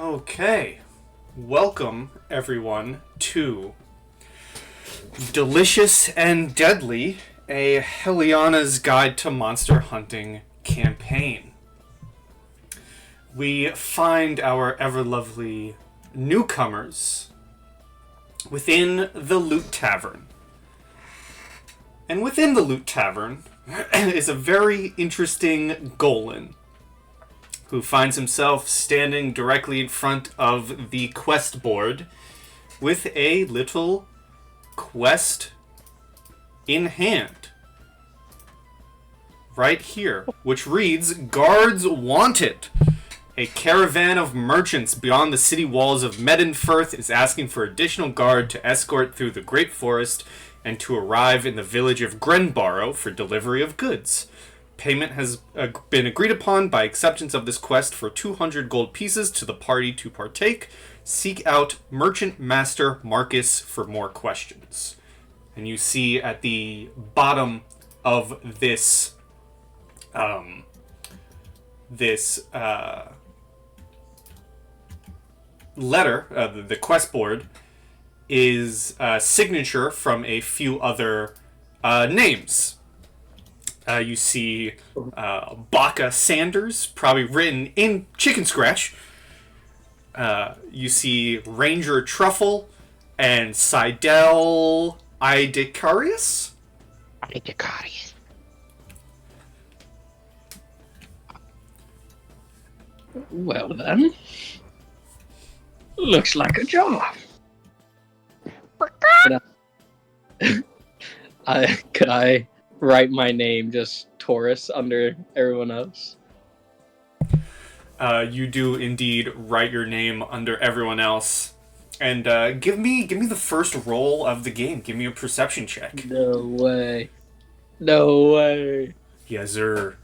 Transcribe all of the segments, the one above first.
Okay, welcome everyone to Delicious and Deadly, a Heliana's Guide to Monster Hunting campaign. We find our ever lovely newcomers within the Loot Tavern. And within the Loot Tavern is a very interesting Golan, who finds himself standing directly in front of the quest board with a little quest in hand. Right here, which reads, Guards Wanted. A caravan of merchants beyond the city walls of Medenfirth is asking for additional guard to escort through the Great Forest and to arrive in the village of Grenbarrow for delivery of goods. Payment has been agreed upon by acceptance of this quest for 200 gold pieces to the party to partake. Seek out Merchant Master Marcus for more questions. And you see at the bottom of this letter, the quest board, is a signature from a few other names. You see Baka Sanders, probably written in chicken scratch. You see Ranger Truffle and Seidel Idicarius. Idicarius. Well then, looks like a job. Could I write my name just Taurus under everyone else? You do indeed write your name under everyone else, and give me the first roll of the game. Give me a perception check. No way. No way. Yes, sir.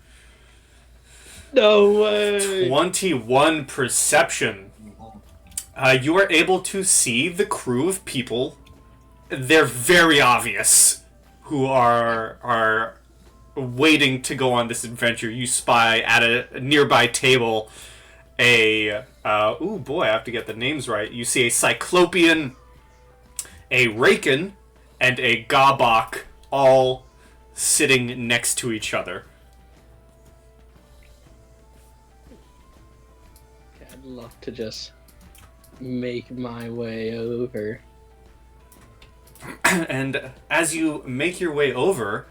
No way. 21 perception. You are able to see the crew of people. They're very obvious who are waiting to go on this adventure. You spy at a nearby table oh boy, I have to get the names right. You see a Cyclopean, a Raken, and a Gabok all sitting next to each other. I'd love to just make my way over. And as you make your way over,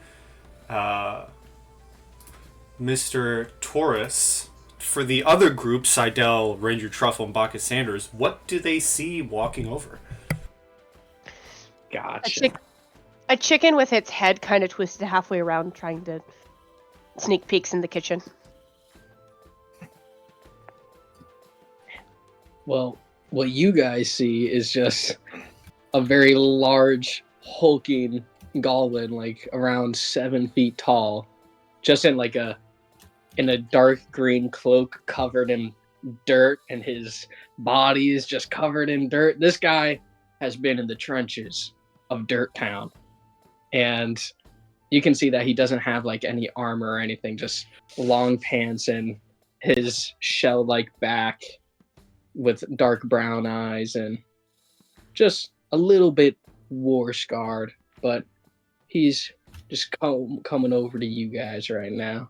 Mr. Taurus, for the other group, Seidel, Ranger Truffle, and Bacchus Sanders, what do they see walking over? Gotcha. A chicken with its head kind of twisted halfway around, trying to sneak peeks in the kitchen. Well, what you guys see is just a very large, hulking goblin, like around 7 feet tall, just in a dark green cloak covered in dirt, and his body is just covered in dirt. This guy has been in the trenches of Dirt Town, and you can see that he doesn't have like any armor or anything, just long pants and his shell-like back with dark brown eyes and just a little bit war-scarred, but he's just coming over to you guys right now.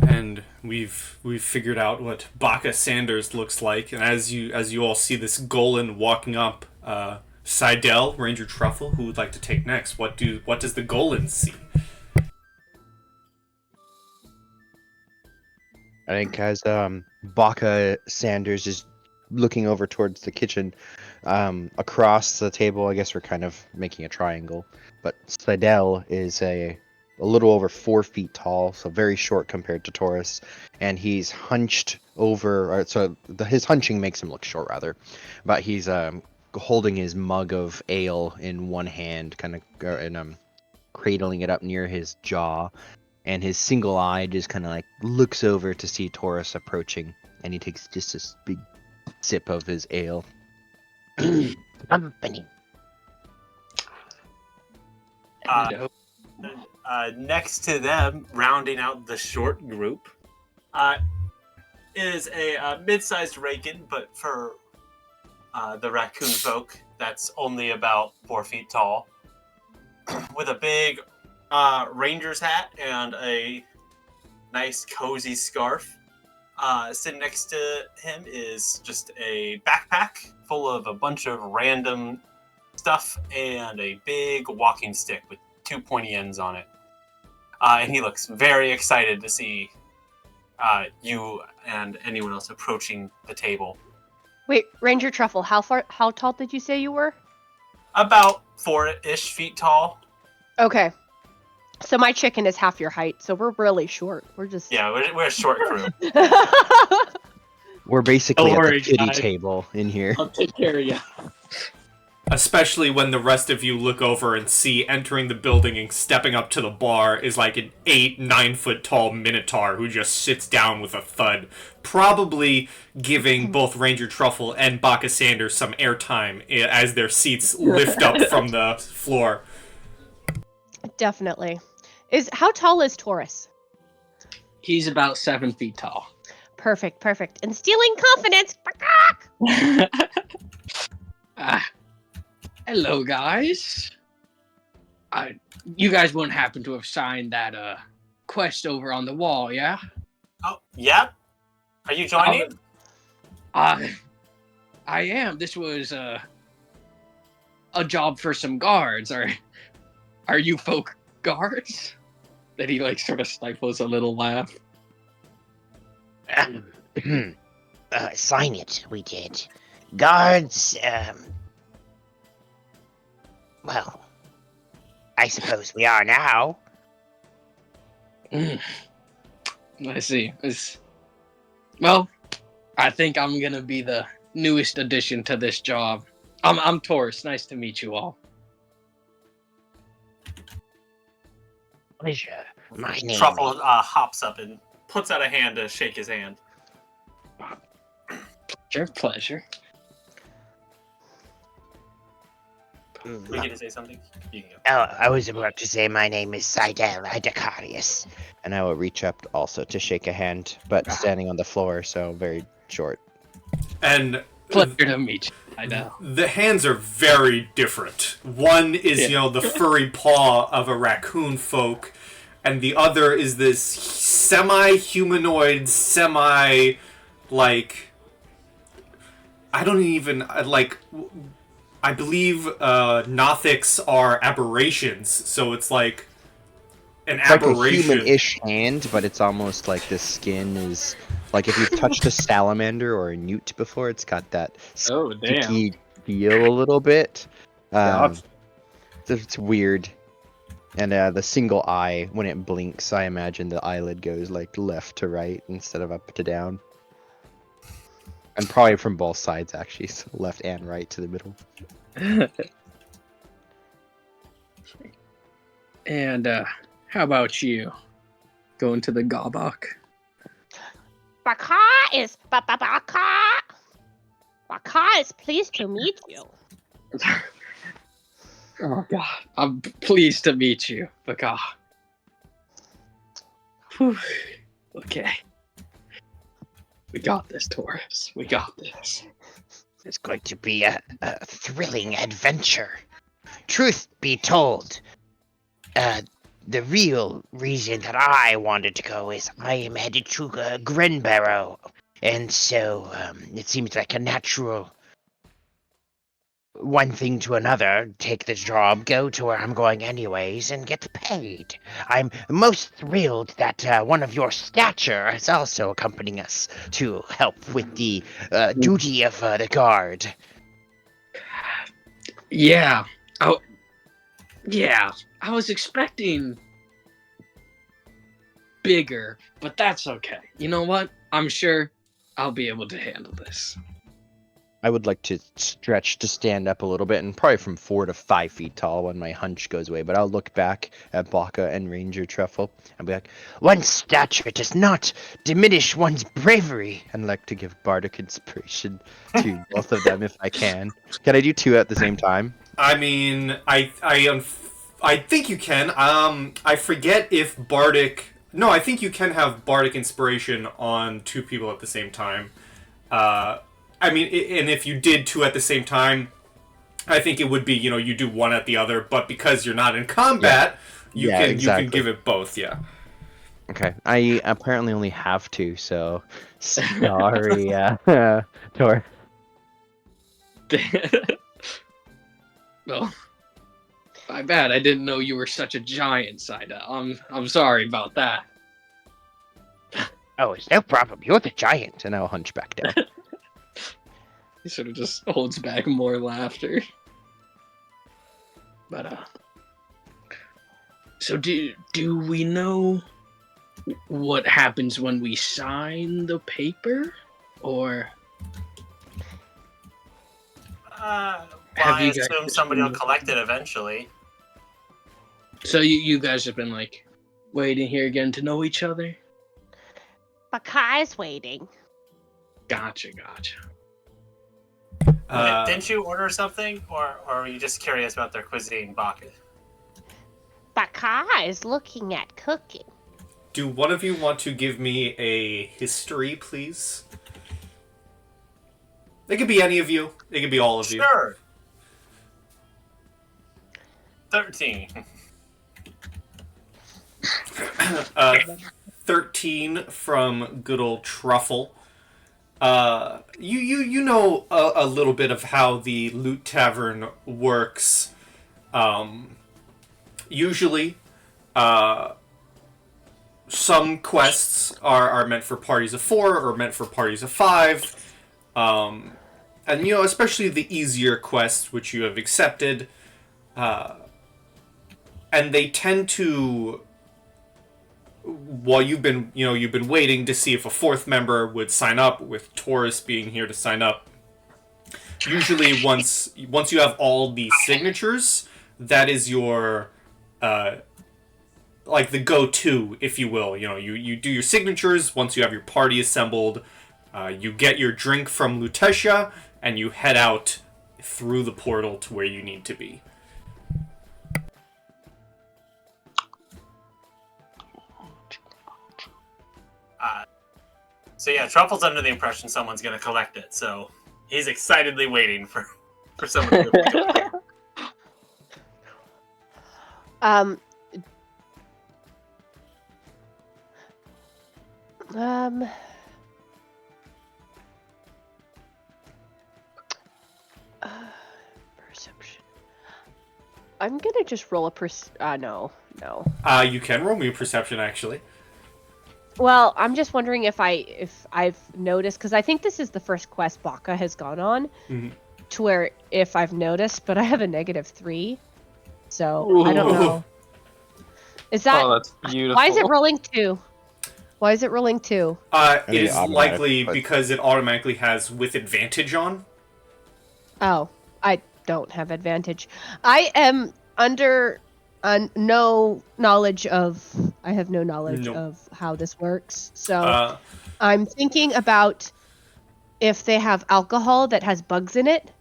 And we've figured out what Baka Sanders looks like, and as you all see this Golan walking up, Seidel, Ranger Truffle, who would like to take next? What does the Golan see? I think as Baka Sanders is looking over towards the kitchen, across the table, I guess we're kind of making a triangle, but Seidel is a little over 4 feet tall, so very short compared to Taurus, and he's hunched over, his hunching makes him look short rather, but he's holding his mug of ale in one hand, kind of, and cradling it up near his jaw, and his single eye just kind of like looks over to see Taurus approaching, and he takes just this big sip of his ale. Company. Next to them, rounding out the short group, is a mid-sized Reagan, but for the raccoon folk, that's only about 4 feet tall, with a big ranger's hat and a nice cozy scarf. Sitting next to him is just a backpack full of a bunch of random stuff and a big walking stick with 2 pointy ends on it. And he looks very excited to see you and anyone else approaching the table. Wait, Ranger Truffle, how tall did you say you were? About 4-ish feet tall. Okay. So my chicken is half your height, so we're really short. We're just... Yeah, we're a short crew. We're basically Don't at worry, the kitty guys. table in here. I'll take care of you. Especially when the rest of you look over and see entering the building and stepping up to the bar is like an 8-9 foot tall minotaur who just sits down with a thud, probably giving both Ranger Truffle and Baka Sanders some airtime as their seats lift up from the floor. Definitely. How tall is Taurus? He's about 7 feet tall. Perfect. And stealing confidence. Hello, guys. You guys wouldn't happen to have signed that quest over on the wall, yeah? Oh, yeah? Are you joining? I am. This was a job for some guards. Are you folk guards? That he sort of stifles a little laugh. Sign it, we did. Guards, well, I suppose we are now. I see. Well, I think I'm gonna be the newest addition to this job. I'm Taurus. Nice to meet you all. Pleasure. My name Truffle hops up and puts out a hand to shake his hand. Pleasure. We get to say something? You can go. Oh, I was about to say my name is Seidel Idacarius. And I will reach up also to shake a hand, but standing on the floor, so very short. And Pleasure to meet you. I know. the hands are very different. One is, the furry paw of a raccoon folk, and the other is this semi-humanoid, I don't even, I believe Nothics are aberrations, so it's like an It's like a aberration. human-ish hand, but it's almost like the skin is... Like if you've touched a salamander or a newt before, it's got that Oh, damn. sticky feel a little bit. Yeah. It's weird. And the single eye, when it blinks, I imagine the eyelid goes left to right instead of up to down. And probably from both sides, actually, so left and right to the middle. And how about you? Going to the Gobok? Baka is pleased to meet you. Oh god, I'm pleased to meet you, Baka. Whew. Okay. We got this, Taurus. We got this. It's going to be a thrilling adventure. Truth be told, the real reason that I wanted to go is I am headed to Grenbarrow, and so it seems like a natural one thing to another. Take this job, go to where I'm going anyways, and get paid. I'm most thrilled that one of your stature is also accompanying us to help with the duty of the guard. Yeah. Oh. Yeah. I was expecting bigger, but that's okay. You know what? I'm sure I'll be able to handle this. I would like to stretch to stand up a little bit, and probably from 4 to 5 feet tall when my hunch goes away, but I'll look back at Baka and Ranger Truffle and be like, One's stature does not diminish one's bravery. and like to give bardic inspiration to both of them if I can. Can I do 2 at the same time? I mean, I think you can. I forget if Bardic No, I think you can have bardic inspiration on 2 people at the same time. I mean, and if you did 2 at the same time, I think it would be, you do one at the other, but because you're not in combat, you can give it both, yeah. Okay, I apparently only have 2, so sorry, Tor. Well, my bad. I didn't know you were such a giant, Saida. I'm sorry about that. Oh, it's no problem. You're the giant. And I'll hunch back down. He sort of just holds back more laughter. But so do we know what happens when we sign the paper, or Well, Have I you guys assume just somebody will been- collect it eventually. so you guys have been like waiting here again to know each other? Bakai's waiting. Gotcha. Didn't you order something, or are you just curious about their cuisine, Baka? Bakai's looking at cooking. Do one of you want to give me a history, please? It could be any of you. It could be all of you. Sure. 13. 13 from good old Truffle. You know a little bit of how the Loot Tavern works. Usually, some quests are meant for parties of 4 or meant for parties of 5. And, especially the easier quests, which you have accepted. And they tend to... While you've been waiting to see if a 4th member would sign up, with Taurus being here to sign up. Usually, once you have all the signatures, that is your, like the go-to, if you will. You do your signatures. Once you have your party assembled, you get your drink from Lutetia, and you head out through the portal to where you need to be. So yeah, Truffle's under the impression someone's going to collect it, so he's excitedly waiting for someone to collect it. Um, perception. I'm gonna just roll a no. You can roll me a perception, actually. Well, I'm just wondering if I've noticed, because I think this is the first quest Baka has gone on, to where if I've noticed, but I have a -3, so I don't know. Is that? Oh, that's beautiful. Why is it rolling 2? Why is it rolling 2? It is automatic, likely but- because it automatically has with advantage on. Oh, I don't have advantage. I am under no knowledge of. I have no knowledge Nope. of how this works. So I'm thinking about if they have alcohol that has bugs in it,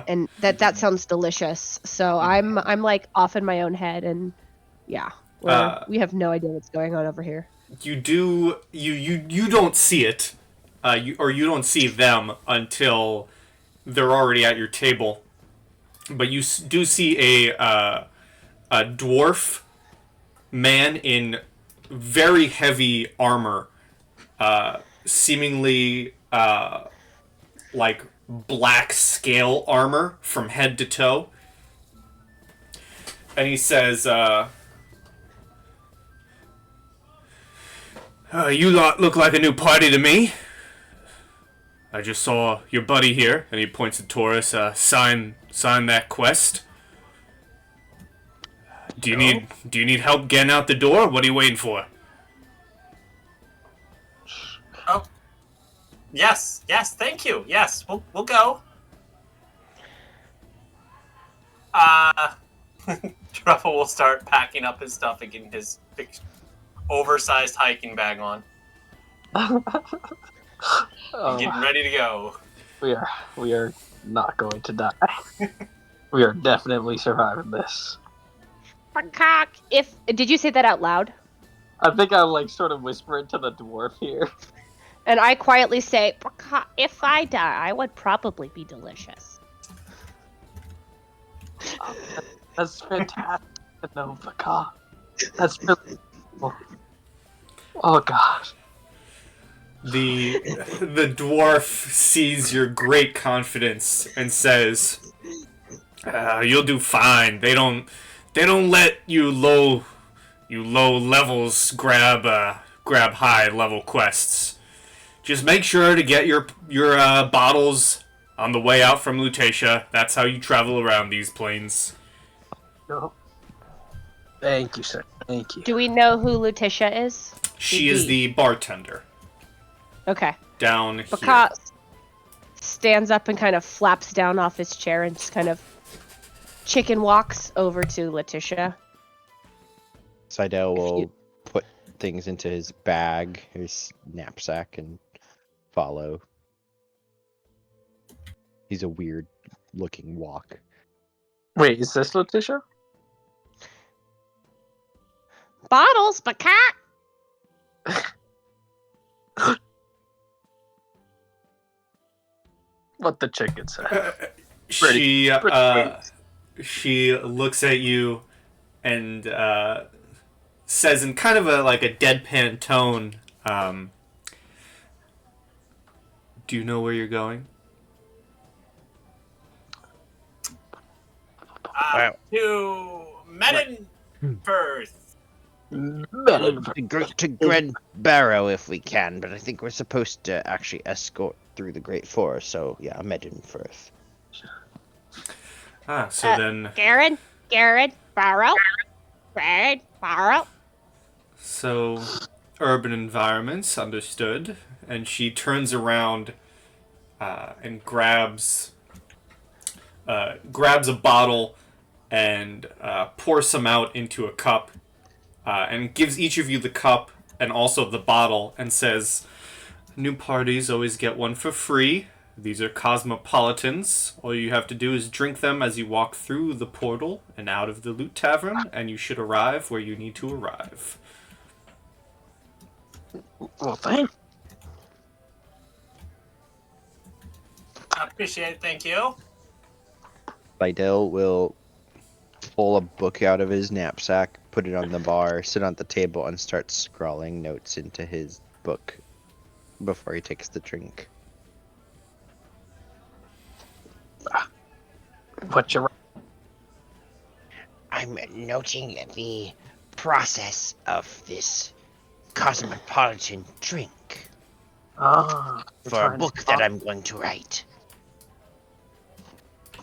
and that sounds delicious. So I'm like off in my own head, and yeah, we have no idea what's going on over here. you don't see it, you don't see them until they're already at your table, but you do see a dwarf man in very heavy armor, seemingly like black scale armor from head to toe, and he says, you lot look like a new party to me. I just saw your buddy here, and he points at Taurus, sign that quest. Do you need help getting out the door? What are you waiting for? Oh, yes, thank you. Yes, we'll go. Truffle will start packing up his stuff and getting his big, oversized hiking bag on. Getting ready to go. We are not going to die. We are definitely surviving this. Did you say that out loud? I think I like sort of whisper it to the dwarf here. And I quietly say, if I die, I would probably be delicious. That's fantastic to know, Baka. That's really cool. Oh gosh. The dwarf sees your great confidence and says, "You'll do fine. They don't let you low levels grab high level quests. Just make sure to get your bottles on the way out from Lutetia. That's how you travel around these plains." No. Thank you, sir. Thank you. Do we know who Lutetia is? She is the bartender Okay. down here. Baka stands up and kind of flaps down off his chair and just kind of chicken walks over to Letitia. Seidel will put things into his bag, his knapsack, and follow. He's a weird looking walk. Wait, is this Letitia? Bottles, Baka! What the chicken said. She looks at you and says in kind of a deadpan tone, "Do you know where you're going?" To Medinfirth. To Gren Barrow if we can, but I think we're supposed to actually escort through the Great Forest, so yeah, Medinfirth. So then... Garrett, Barrow. So, urban environments, understood. And she turns around and grabs a bottle and pours some out into a cup and gives each of you the cup and also the bottle and says, "New parties always get one for free. These are cosmopolitans. All you have to do is drink them as you walk through the portal and out of the Loot Tavern, and you should arrive where you need to arrive." Well, thanks. I appreciate it, thank you. Seidel will pull a book out of his knapsack, put it on the bar, sit on the table, and start scrawling notes into his book before he takes the drink. What you? I'm noting the process of this cosmopolitan drink for a book that I'm going to write.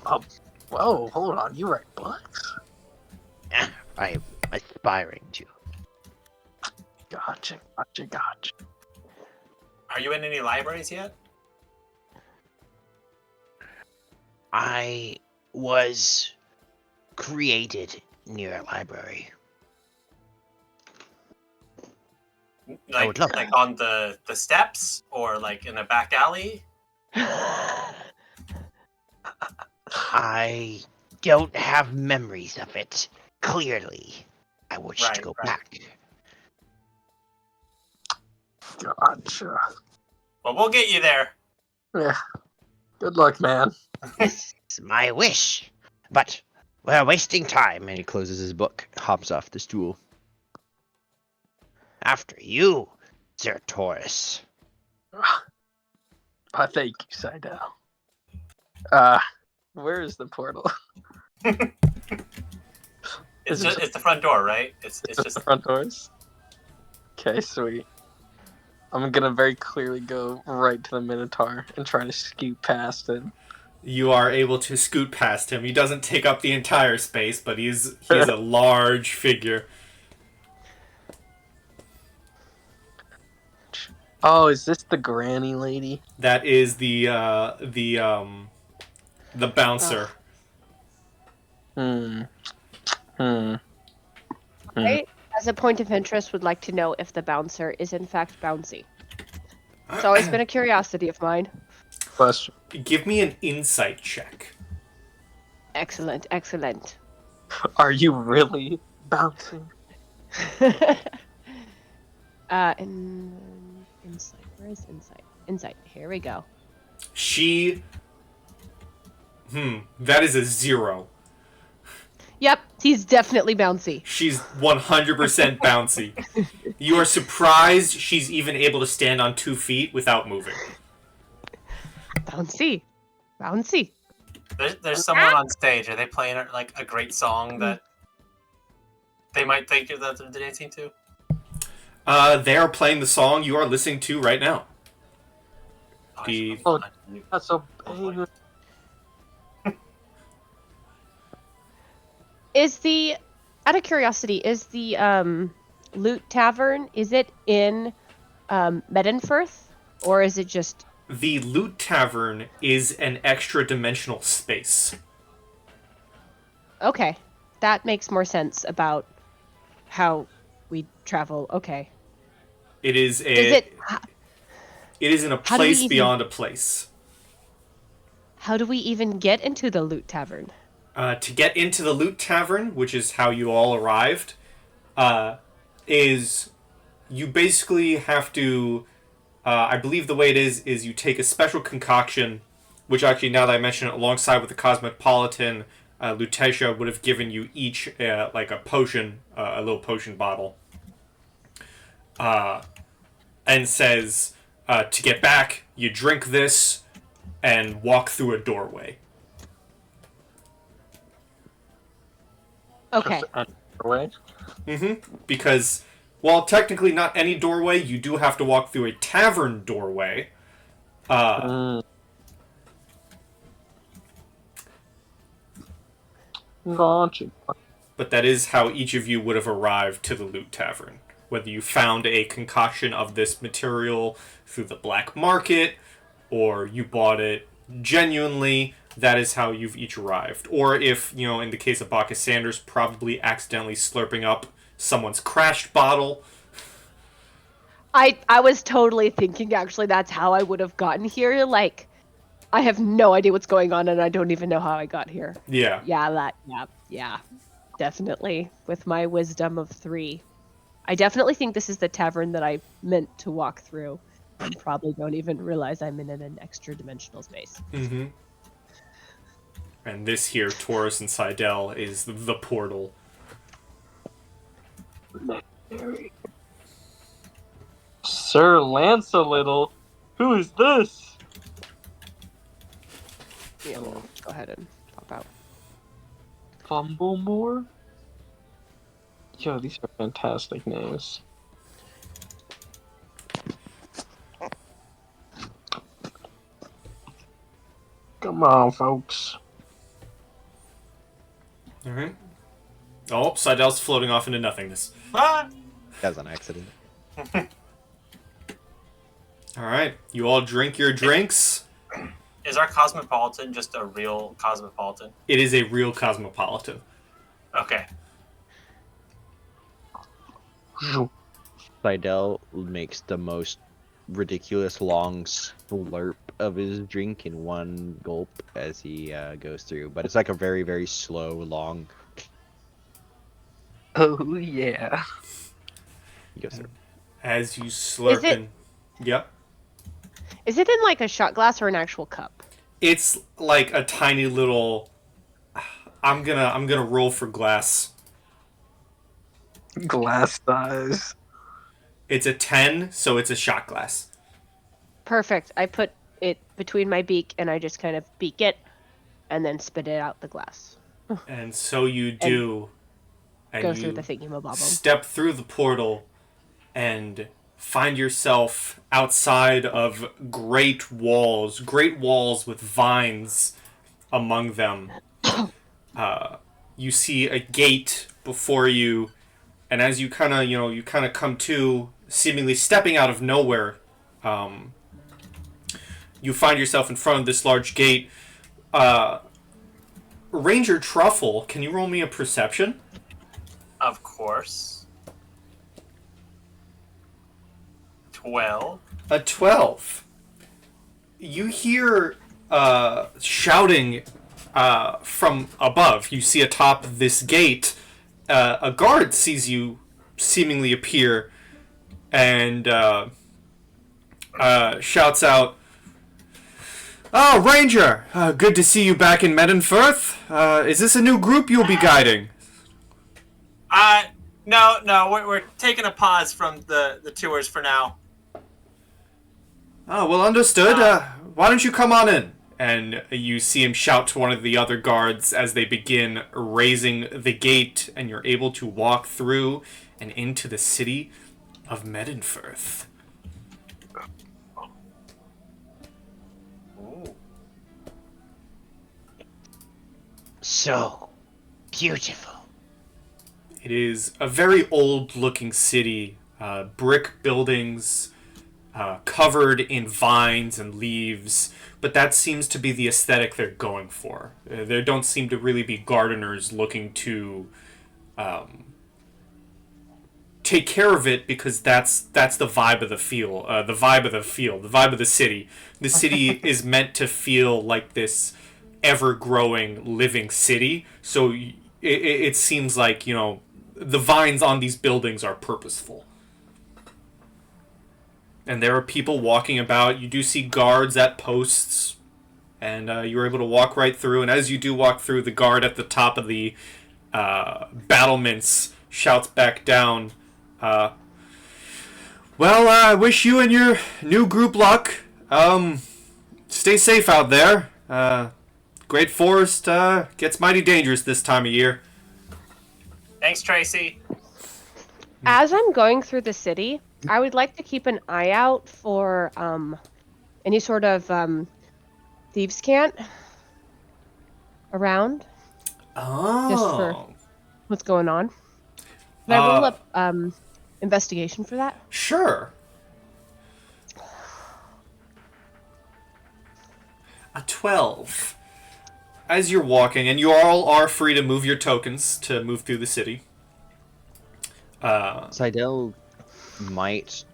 Oh, whoa, hold on. You write books? I'm aspiring to. Gotcha. Are you in any libraries yet? I was created near a library. Like would love like on the steps or like in a back alley? I don't have memories of it clearly. I wish to go back. Gotcha. Well, we'll get you there. Yeah. Good luck, man. It's my wish, but we're wasting time. And he closes his book, hops off the stool. After you, Sir Taurus. Thank you, Seidel. Where is the portal? It's the front door, right? It's just the front doors. Okay, sweet. I'm gonna very clearly go right to the Minotaur and try to scoot past it. You are able to scoot past him. He doesn't take up the entire space, but he's a large figure. Oh, is this the granny lady? That is the bouncer. I, as a point of interest, would like to know if the bouncer is in fact bouncy. It's always been a curiosity of mine. Question. Give me an insight check. Excellent. Are you really bouncing? Insight. Where is insight? Insight. Here we go. That is a 0. Yep, he's definitely bouncy. She's 100% bouncy. You are surprised she's even able to stand on 2 feet without moving. Bouncy. There's someone on stage. Are they playing like a great song that they might think that they're dancing to? They are playing the song you are listening to right now. That's so big. Out of curiosity, is the Loot Tavern, is it in Medenfirth, or is it just... The Loot Tavern is an extra-dimensional space. Okay, that makes more sense about how we travel. Okay. It is It is in a place beyond a place. How do we even get into the Loot Tavern? To get into the Loot Tavern, which is how you all arrived, is you basically have to... I believe the way it is you take a special concoction, which actually, now that I mention it, alongside with the Cosmopolitan, Lutetia would have given you each like a potion, a little potion bottle, and says, to get back, you drink this and walk through a doorway. Okay. Doorway? Because, while technically not any doorway, you do have to walk through a tavern doorway. Gotcha. But that is how each of you would have arrived to the Loot Tavern. Whether you found a concoction of this material through the black market, or you bought it genuinely, that is how you've each arrived. Or if, in the case of Bacchus Sanders, probably accidentally slurping up someone's crashed bottle. I was totally thinking, actually, that's how I would have gotten here. Like, I have no idea what's going on, and I don't even know how I got here. Yeah. Yeah. Definitely. With my wisdom of 3. I definitely think this is the tavern that I meant to walk through. And probably don't even realize I'm in an extra-dimensional space. Mm-hmm. And this here, Taurus and Seidel, is the portal. Sir Lancelittle, who is this? Yeah, we'll go ahead and pop out. Fumblemore? Yo, these are fantastic names. Come on, folks. Alright. Oh, Seidel's floating off into nothingness. Ah! That was an accident. Alright, you all drink your drinks. Is our Cosmopolitan just a real Cosmopolitan? It is a real Cosmopolitan. Okay. Seidel makes the most ridiculous long slurp of his drink in one gulp as he goes through, but it's like a very, very slow, long. Oh yeah. He goes through. As you slurp in... Yep. Is it in like a shot glass or an actual cup? It's like a tiny little... I'm gonna roll for glass. Glass size. It's a 10, so it's a shot glass. Perfect. I put it between my beak and I just kind of beak it and then spit it out the glass. And so you do. And go you through the thingamabobble. step through the portal and find yourself outside of great walls with vines among them. You see a gate before you, and as you kind of come to, seemingly stepping out of nowhere, you find yourself in front of this large gate. Ranger Truffle, can you roll me a perception? Of course. 12. A 12. You hear shouting from above. You see atop this gate, a guard sees you seemingly appear and shouts out, "Oh, Ranger! Good to see you back in Medenfirth. Is this a new group you'll be guiding?" No, we're taking a pause from the tours for now. Oh, well, understood. Why don't you come on in? And you see him shout to one of the other guards as they begin raising the gate, and you're able to walk through and into the city of Medenfirth. Ooh. So beautiful. It is a very old-looking city, brick buildings, covered in vines and leaves, but that seems to be the aesthetic they're going for. There don't seem to really be gardeners looking to take care of it, because that's the vibe of the the vibe of the city. The city is meant to feel like this ever-growing, living city, so it seems like, the vines on these buildings are purposeful. And there are people walking about. You do see guards at posts, and you're able to walk right through. And as you do walk through, the guard at the top of the battlements shouts back down, "Well, I wish you and your new group luck. Stay safe out there. Great Forest gets mighty dangerous this time of year." Thanks, Tracy. As I'm going through the city, I would like to keep an eye out for any sort of thieves' cant around. Oh. Just for what's going on. Can I roll up investigation for that? Sure. A 12. As you're walking, and you all are free to move your tokens to move through the city. Seidel might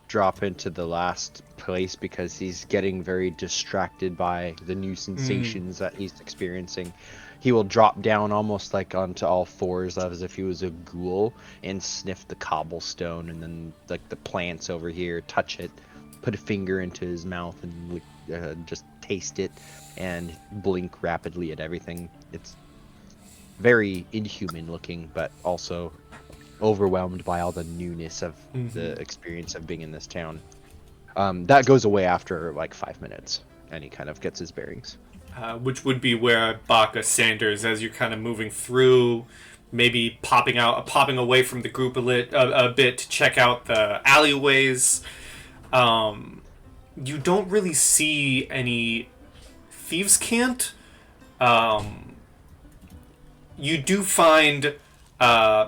drop into the last place because he's getting very distracted by the new sensations that he's experiencing. He will drop down almost like onto all fours as if he was a ghoul and sniff the cobblestone and then like the plants over here, touch it, put a finger into his mouth and just taste it and blink rapidly at everything. It's very inhuman looking, but also overwhelmed by all the newness of the experience of being in this town. That goes away after like 5 minutes, and he kind of gets his bearings. Which would be where Baka Sanders, as you're kind of moving through, maybe popping away from the group a bit to check out the alleyways. You don't really see any thieves' cant. You do find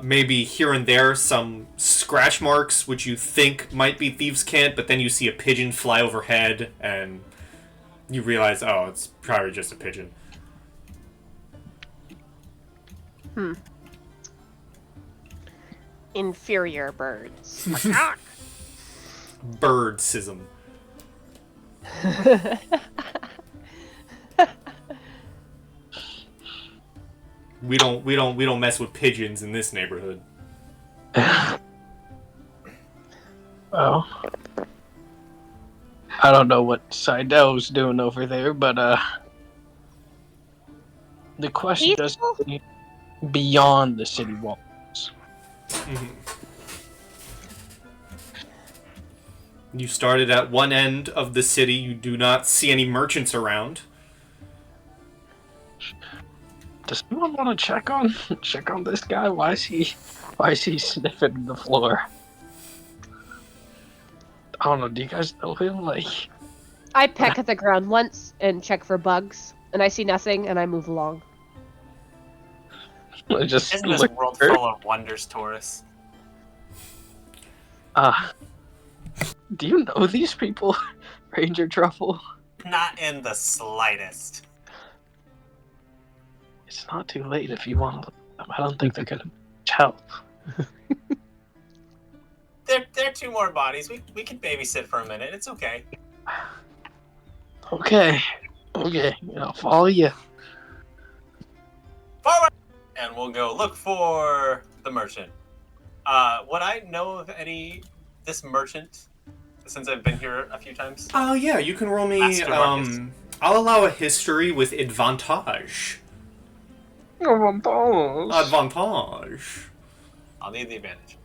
maybe here and there some scratch marks, which you think might be thieves' cant, but then you see a pigeon fly overhead, and you realize, oh, it's probably just a pigeon. Inferior birds. Birdsism. We don't mess with pigeons in this neighborhood. Well, I don't know what Seidel's doing over there, but the question does beyond the city walls. You started at one end of the city. You do not see any merchants around. Does anyone want to check on this guy? Why is he sniffing the floor? I don't know. Do you guys know him? Like, I peck at the ground once and check for bugs, and I see nothing, and I move along. just Isn't this world full of wonders, Taurus? Do you know these people, Ranger Truffle? Not in the slightest. It's not too late if you want them. I don't think they're gonna help. They're two more bodies. We can babysit for a minute. It's okay. Okay. I'll follow you. Forward! And we'll go look for the merchant. Would I know of any this merchant, since I've been here a few times? Oh, yeah, you can roll me, Master Marcus. I'll allow a history with advantage. Advantage. I'll need the advantage.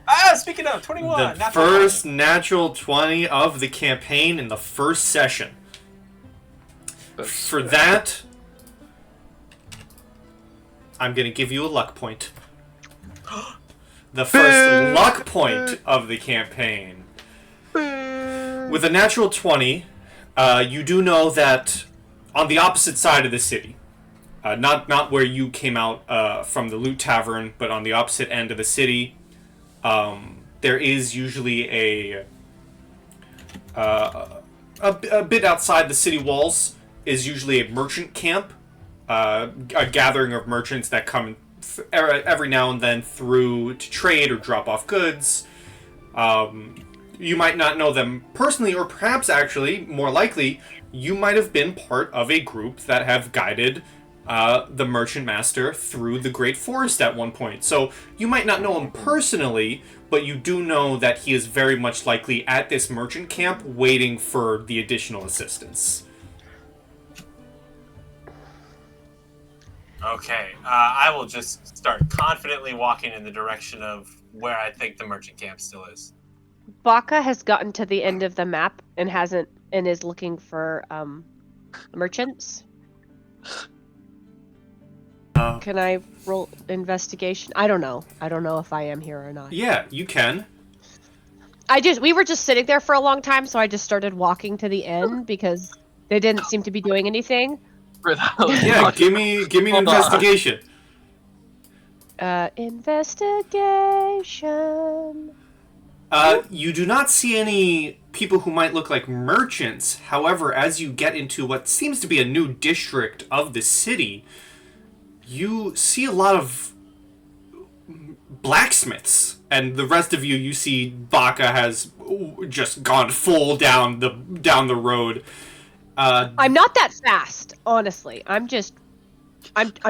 Ah, speaking of, 21! The first natural 20 of the campaign in the first session. For that, I'm going to give you a luck point. The first luck point of the campaign. With a natural 20, you do know that on the opposite side of the city, not where you came out from the Loot Tavern, but on the opposite end of the city, there is usually a bit outside the city walls is usually a merchant camp, a gathering of merchants that come every now and then through to trade or drop off goods. You might not know them personally, or perhaps actually, more likely, you might have been part of a group that have guided the merchant master through the Great Forest at one point. So you might not know him personally, but you do know that he is very much likely at this merchant camp waiting for the additional assistance. Okay, I will just start confidently walking in the direction of where I think the merchant camp still is. Baka has gotten to the end of the map and is looking for merchants. Can I roll investigation? I don't know. I don't know if I am here or not. Yeah, you can. We were just sitting there for a long time, so I just started walking to the end because they didn't seem to be doing anything. Yeah, give me an investigation. Investigation. You do not see any people who might look like merchants. However, as you get into what seems to be a new district of the city, you see a lot of blacksmiths. And the rest of you see Baka has just gone full down the road. I'm not that fast, honestly. I'm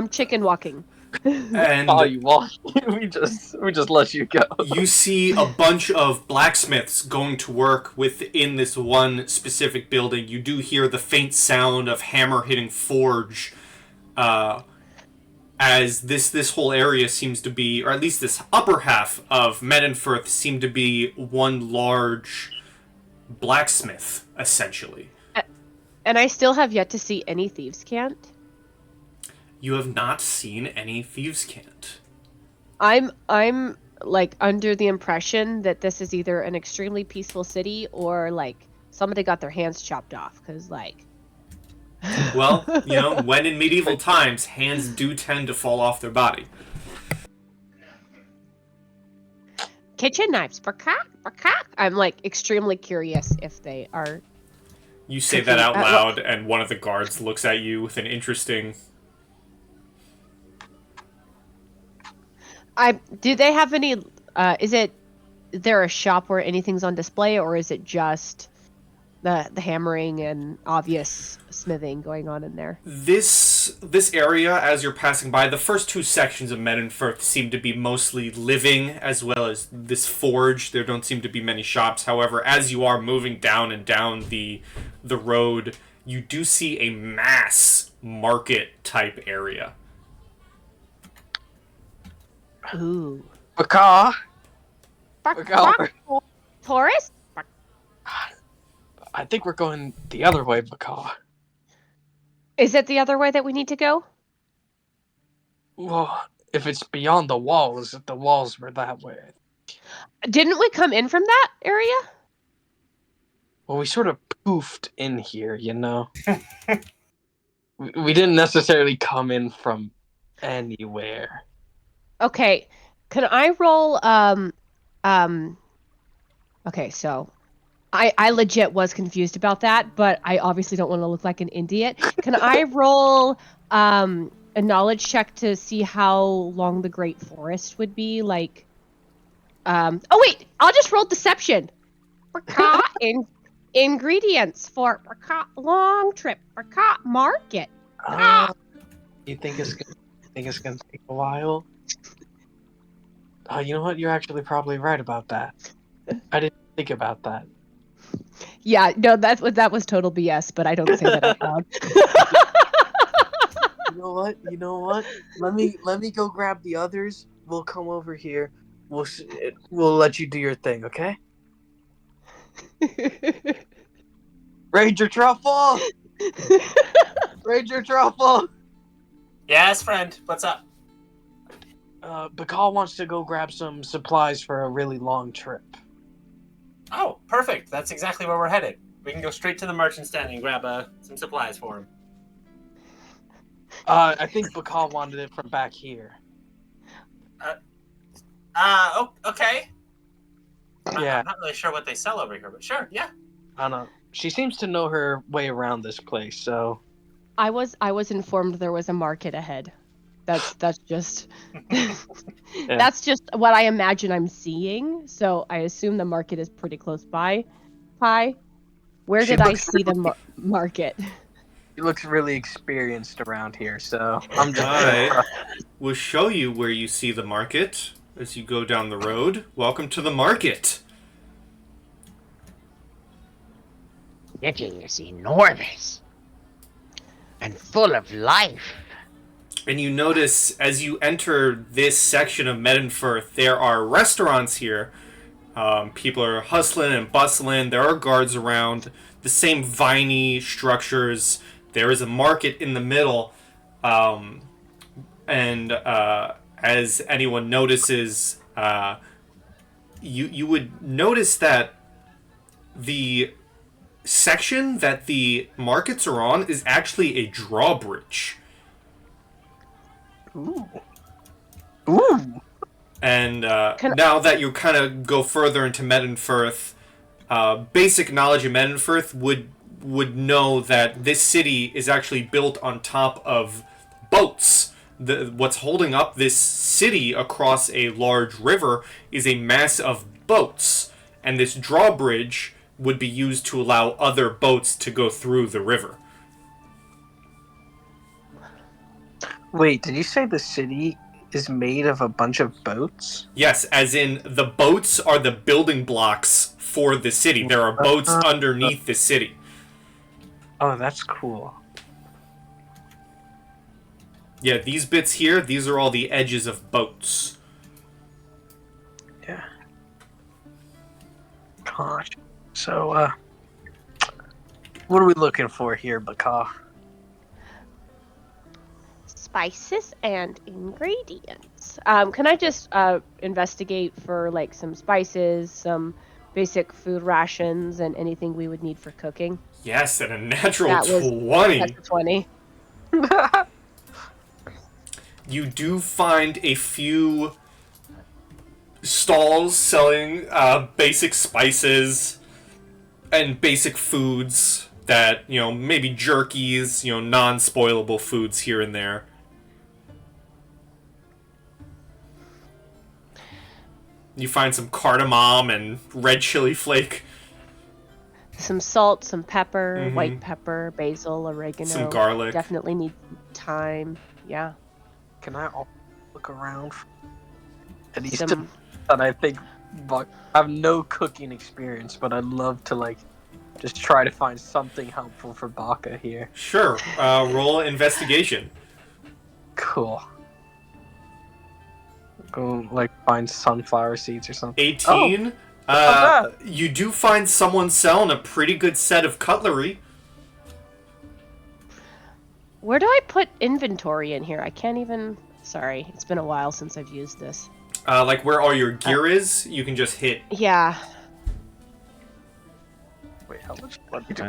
chicken walking. And you walk. we just let you go. You see a bunch of blacksmiths going to work within this one specific building. You do hear the faint sound of hammer hitting forge, as this whole area seems to be, or at least this upper half of Medenfirth seem to be one large blacksmith, essentially. And I still have yet to see any thieves' cant. You have not seen any thieves' cant. I'm like under the impression that this is either an extremely peaceful city or like somebody got their hands chopped off, because like. Well, when in medieval times, hands do tend to fall off their body. Kitchen knives, I'm like extremely curious if they are. You say that out loud, and one of the guards looks at you with an interesting. Do they have any? Is there a shop where anything's on display, or is it just the hammering and obvious smithing going on in there? This area, as you're passing by, the first two sections of Medenfirth seem to be mostly living, as well as this forge. There don't seem to be many shops. However, as you are moving down the road, you do see a mass market type area. Ooh. Baka. Taurus? I think we're going the other way, Baka. Is it the other way that we need to go? Well, if it's beyond the walls, if the walls were that way. Didn't we come in from that area? Well, we sort of poofed in here, we didn't necessarily come in from anywhere. Okay, can I roll, okay, so I legit was confused about that, but I obviously don't want to look like an idiot. Can I roll, a knowledge check to see how long the Great Forest would be? Like, oh wait, I'll just roll deception. Ingredients for long trip, market. You think it's gonna take a while? You know what? You're actually probably right about that. I didn't think about that. Yeah, no, that was total BS, but I don't say that out loud. You know what? You know what? Let me go grab the others. We'll come over here. We'll let you do your thing, okay? Ranger Truffle! Ranger Truffle! Yes, friend. What's up? Bacall wants to go grab some supplies for a really long trip. Oh, perfect. That's exactly where we're headed. We can go straight to the merchant stand and grab some supplies for him. I think Bacall wanted it from back here. Oh, okay. Yeah, I'm not really sure what they sell over here, but sure, yeah. I don't know. She seems to know her way around this place, so I was informed there was a market ahead. That's just that's just what I imagine I'm seeing. So I assume the market is pretty close by. Pie, where She did I looks see the market? she looks really experienced around here. So I'm just I will show you where you see the market as you go down the road. Welcome to the market. It is enormous and full of life. And you notice as you enter this section of Medenfirth, there are restaurants here. People are hustling and bustling. There are guards around. The same viney structures. There is a market in the middle. And as anyone notices, you would notice that the section that the markets are on is actually a drawbridge. Ooh. Ooh. And now that you kind of go further into Medenfirth, basic knowledge of Medenfirth would know that this city is actually built on top of boats. What's holding up this city across a large river is a mass of boats, and this drawbridge would be used to allow other boats to go through the river. Wait, did you say the city is made of a bunch of boats? Yes, as in the boats are the building blocks for the city. There are boats underneath the city. Oh, that's cool. Yeah, these bits here, these are all the edges of boats. Yeah. Gosh. So, what are we looking for here, Baka? Spices and ingredients. Can I just investigate for like some spices, some basic food rations, and anything we would need for cooking? Yes, and a natural That's 20. a 20. You do find a few stalls selling basic spices and basic foods that, maybe jerkies, non-spoilable foods here and there. You find some cardamom and red chili flake. Some salt, some pepper, Mhm. white pepper, basil, oregano. Some garlic. Definitely need time. Yeah. Can I look around for any Some- stuff that I think I have no cooking experience, but I'd love to just try to find something helpful for Baka here. Sure. Roll investigation. Cool. Go find sunflower seeds or something. 18. Oh, You do find someone selling a pretty good set of cutlery. Where do I put inventory in here? I can't even. Sorry, it's been a while since I've used this. Where all your gear is, you can just hit. Yeah. Wait, how much? Let me do.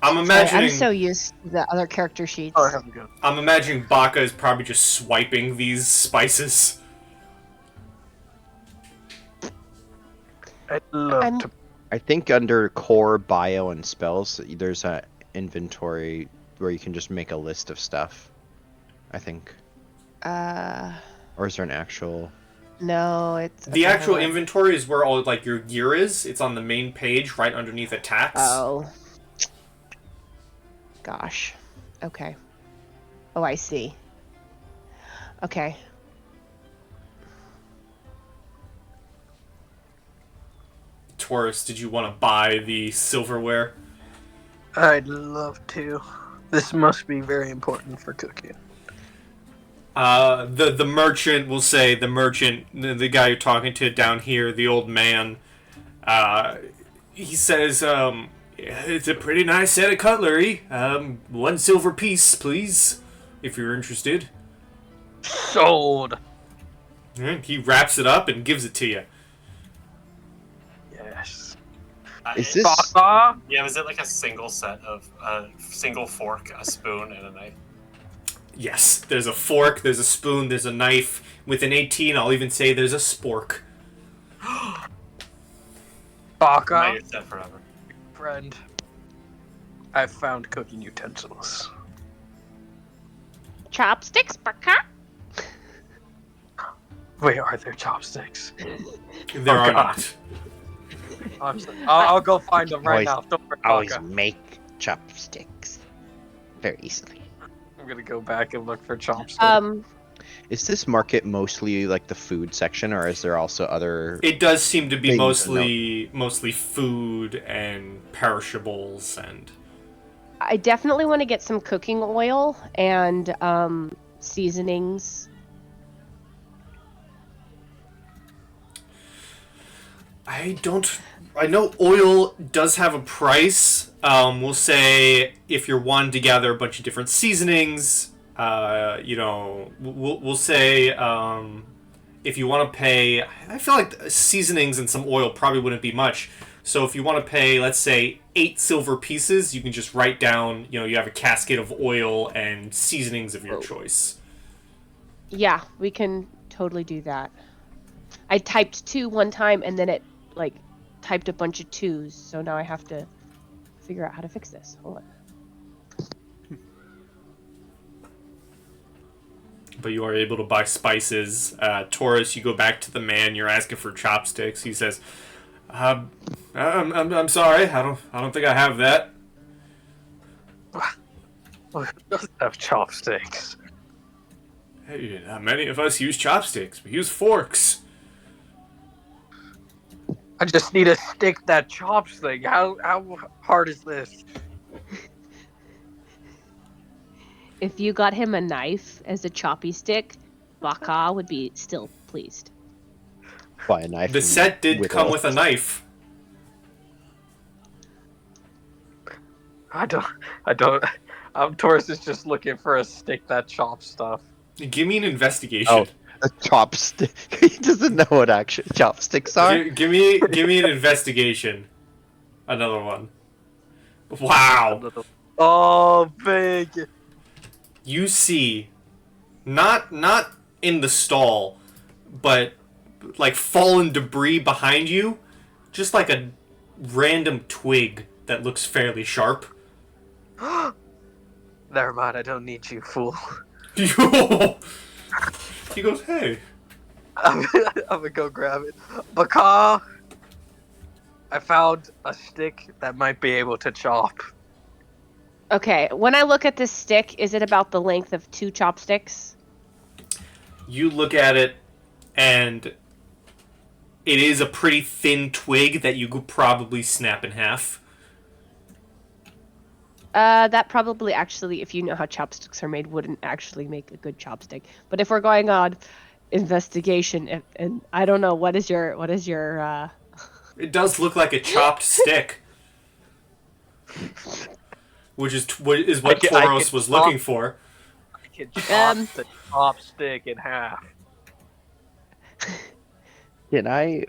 I'm Sorry, imagining. I'm so used to the other character sheets. Oh, I haven't go. I'm imagining Baka is probably just swiping these spices. I'd love to. I think under core, bio, and spells, there's a inventory where you can just make a list of stuff. I think. Or is there an actual? No, it's The actual inventory is where all your gear is. It's on the main page, right underneath attacks. Oh. Gosh. Okay. Oh, I see. Okay. Taurus, did you want to buy the silverware? I'd love to. This must be very important for cooking. The merchant will say, the guy you're talking to down here, the old man, he says, it's a pretty nice set of cutlery. 1 silver piece, please, if you're interested. Sold. And he wraps it up and gives it to you. Yes. Is this? Baka? Yeah, was it like a single set of a single fork, a spoon, and a knife? Yes, there's a fork, there's a spoon, there's a knife. With an 18, I'll even say there's a spork. Now Baka, you're set forever. friend. I've found cooking utensils. Chopsticks, Baka? Wait, are there chopsticks? There are God. not. I'll go find them right now. Don't worry, Always Baka. make chopsticks very easily. I'm gonna go back and look for chopsticks. Is this market mostly like the food section, or is there also other? It does seem to be Things, mostly food and perishables and... I definitely want to get some cooking oil and seasonings. I know oil does have a price. We'll say if you're wanting to gather a bunch of different seasonings, we'll say if you want to pay, I feel like seasonings and some oil probably wouldn't be much. So if you want to pay, let's say 8 silver pieces, you can just write down, you have a casket of oil and seasonings of your choice. Yeah, we can totally do that. I typed 2 one time and then it typed a bunch of 2s, so now I have to figure out how to fix this. Hold on. But you are able to buy spices. Taurus, you go back to the man. You're asking for chopsticks. He says, "I'm sorry. I don't think I have that." Who doesn't have chopsticks? Hey, not many of us use chopsticks. We use forks. I just need to stick that chopstick. How hard is this? If you got him a knife as a choppy stick, Baka would be still pleased. Buy a knife. The set did come with a knife. I don't. Taurus is just looking for a stick that chops stuff. Give me an investigation. Oh, a chopstick. He doesn't know what actual chopsticks are. Give me an investigation. Another one. Wow. Oh, big. You see, not in the stall, but like fallen debris behind you, just like a random twig that looks fairly sharp. Never mind, I don't need you, fool. He goes, "Hey." I'm gonna go grab it. Baka, I found a stick that might be able to chop. Okay, when I look at this stick, is it about the length of 2 chopsticks? You look at it, and it is a pretty thin twig that you could probably snap in half. That probably actually, if you know how chopsticks are made, wouldn't actually make a good chopstick. But if we're going on investigation, and I don't know, what is your It does look like a chopped stick. Which is what Tauros was looking for. I can chop the chopstick in half. Can I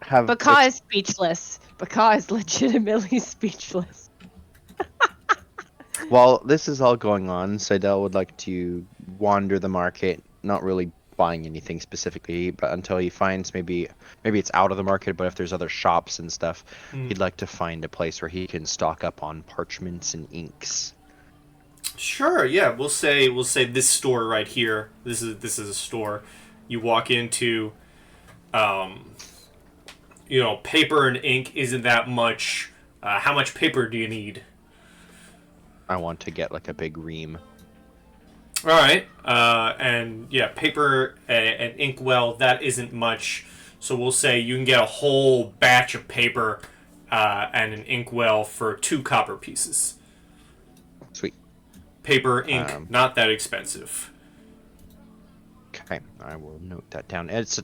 have? Baka is speechless. Baka is legitimately speechless. While this is all going on, Seidel would like to wander the market, not really buying anything specifically, but until he finds maybe it's out of the market, but if there's other shops and stuff, he'd like to find a place where he can stock up on parchments and inks. Sure, yeah. We'll say this store right here. This is a store. You walk into, paper and ink isn't that much. How much paper do you need? I want to get like a big ream. All right, and yeah, paper and ink. Well, that isn't much. So we'll say you can get a whole batch of paper and an inkwell for 2 copper pieces. Sweet. Paper, ink, not that expensive. Okay, I will note that down. It's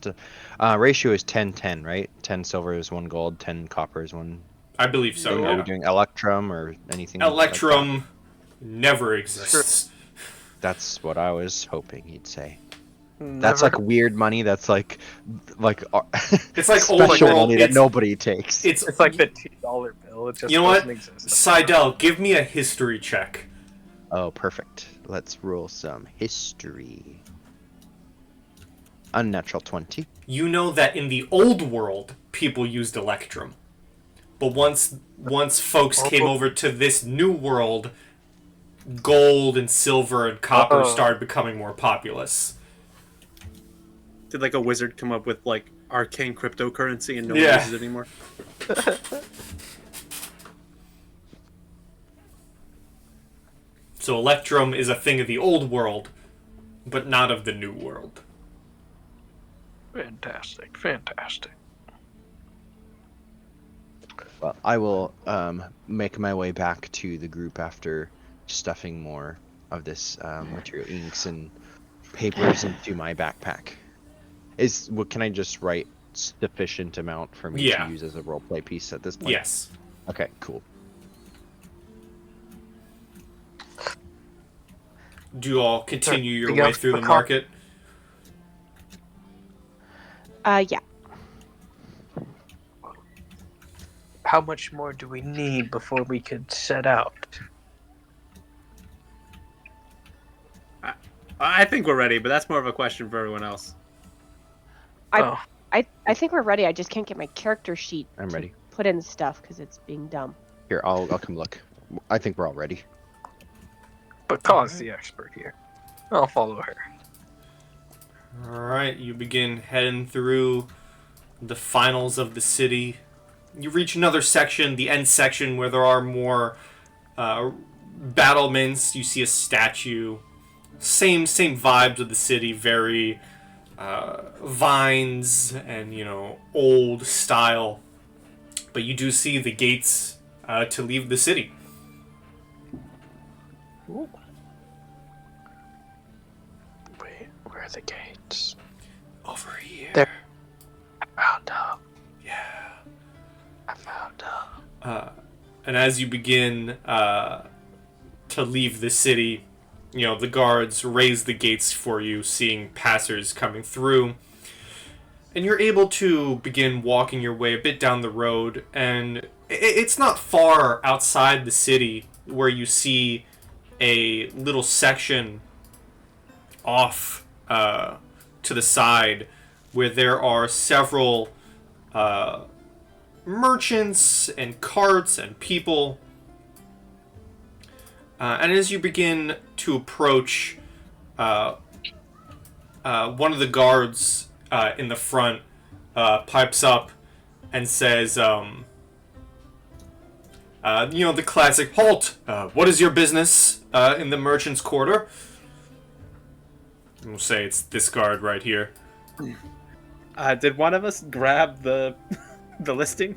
ratio is 10-10, right? 10 silver is 1 gold, 10 copper is 1. I believe so. Are we doing electrum or anything? Electrum like never exists. That's what I was hoping he'd say. Never. That's like weird money. That's like It's like special old world. money that nobody takes. It's like the $2 bill. It just you know doesn't what? exist. Seidel, give me a history check. Oh, perfect. Let's roll some history. Unnatural 20. You know that in the old world, people used electrum. But once folks came over to this new world, gold and silver and copper started becoming more populous. Did like a wizard come up with like arcane cryptocurrency and no one Yeah. uses it anymore? So electrum is a thing of the old world, but not of the new world. Fantastic, fantastic. Well, I will make my way back to the group after stuffing more of this material, inks and papers into my backpack. Can I just write sufficient amount for me to use as a roleplay piece at this point? Yes. Okay, cool. Do you all continue your You way have through the a market? Yeah. How much more do we need before we could set out? I think we're ready, but that's more of a question for everyone else. I think we're ready. I just can't get my character sheet. I'm to ready. Put in stuff because it's being dumb. Here, I'll come look. I think we're all ready. But Ka's the expert here. I'll follow her. Alright, you begin heading through the finals of the city. You reach another section, the end section, where there are more battlements. You see a statue. Same vibes of the city, very vines and, old style. But you do see the gates to leave the city. Ooh. Wait, where are the gates? Over here. There. I found them. Yeah. I found them. And as you begin to leave the city, the guards raise the gates for you, seeing passers coming through. And you're able to begin walking your way a bit down the road, and it's not far outside the city where you see a little section off to the side where there are several merchants and carts and people. And as you begin to approach, one of the guards in the front pipes up and says, the classic, "Halt! What is your business in the merchant's quarter?" And we'll say it's this guard right here. Did one of us grab the listing?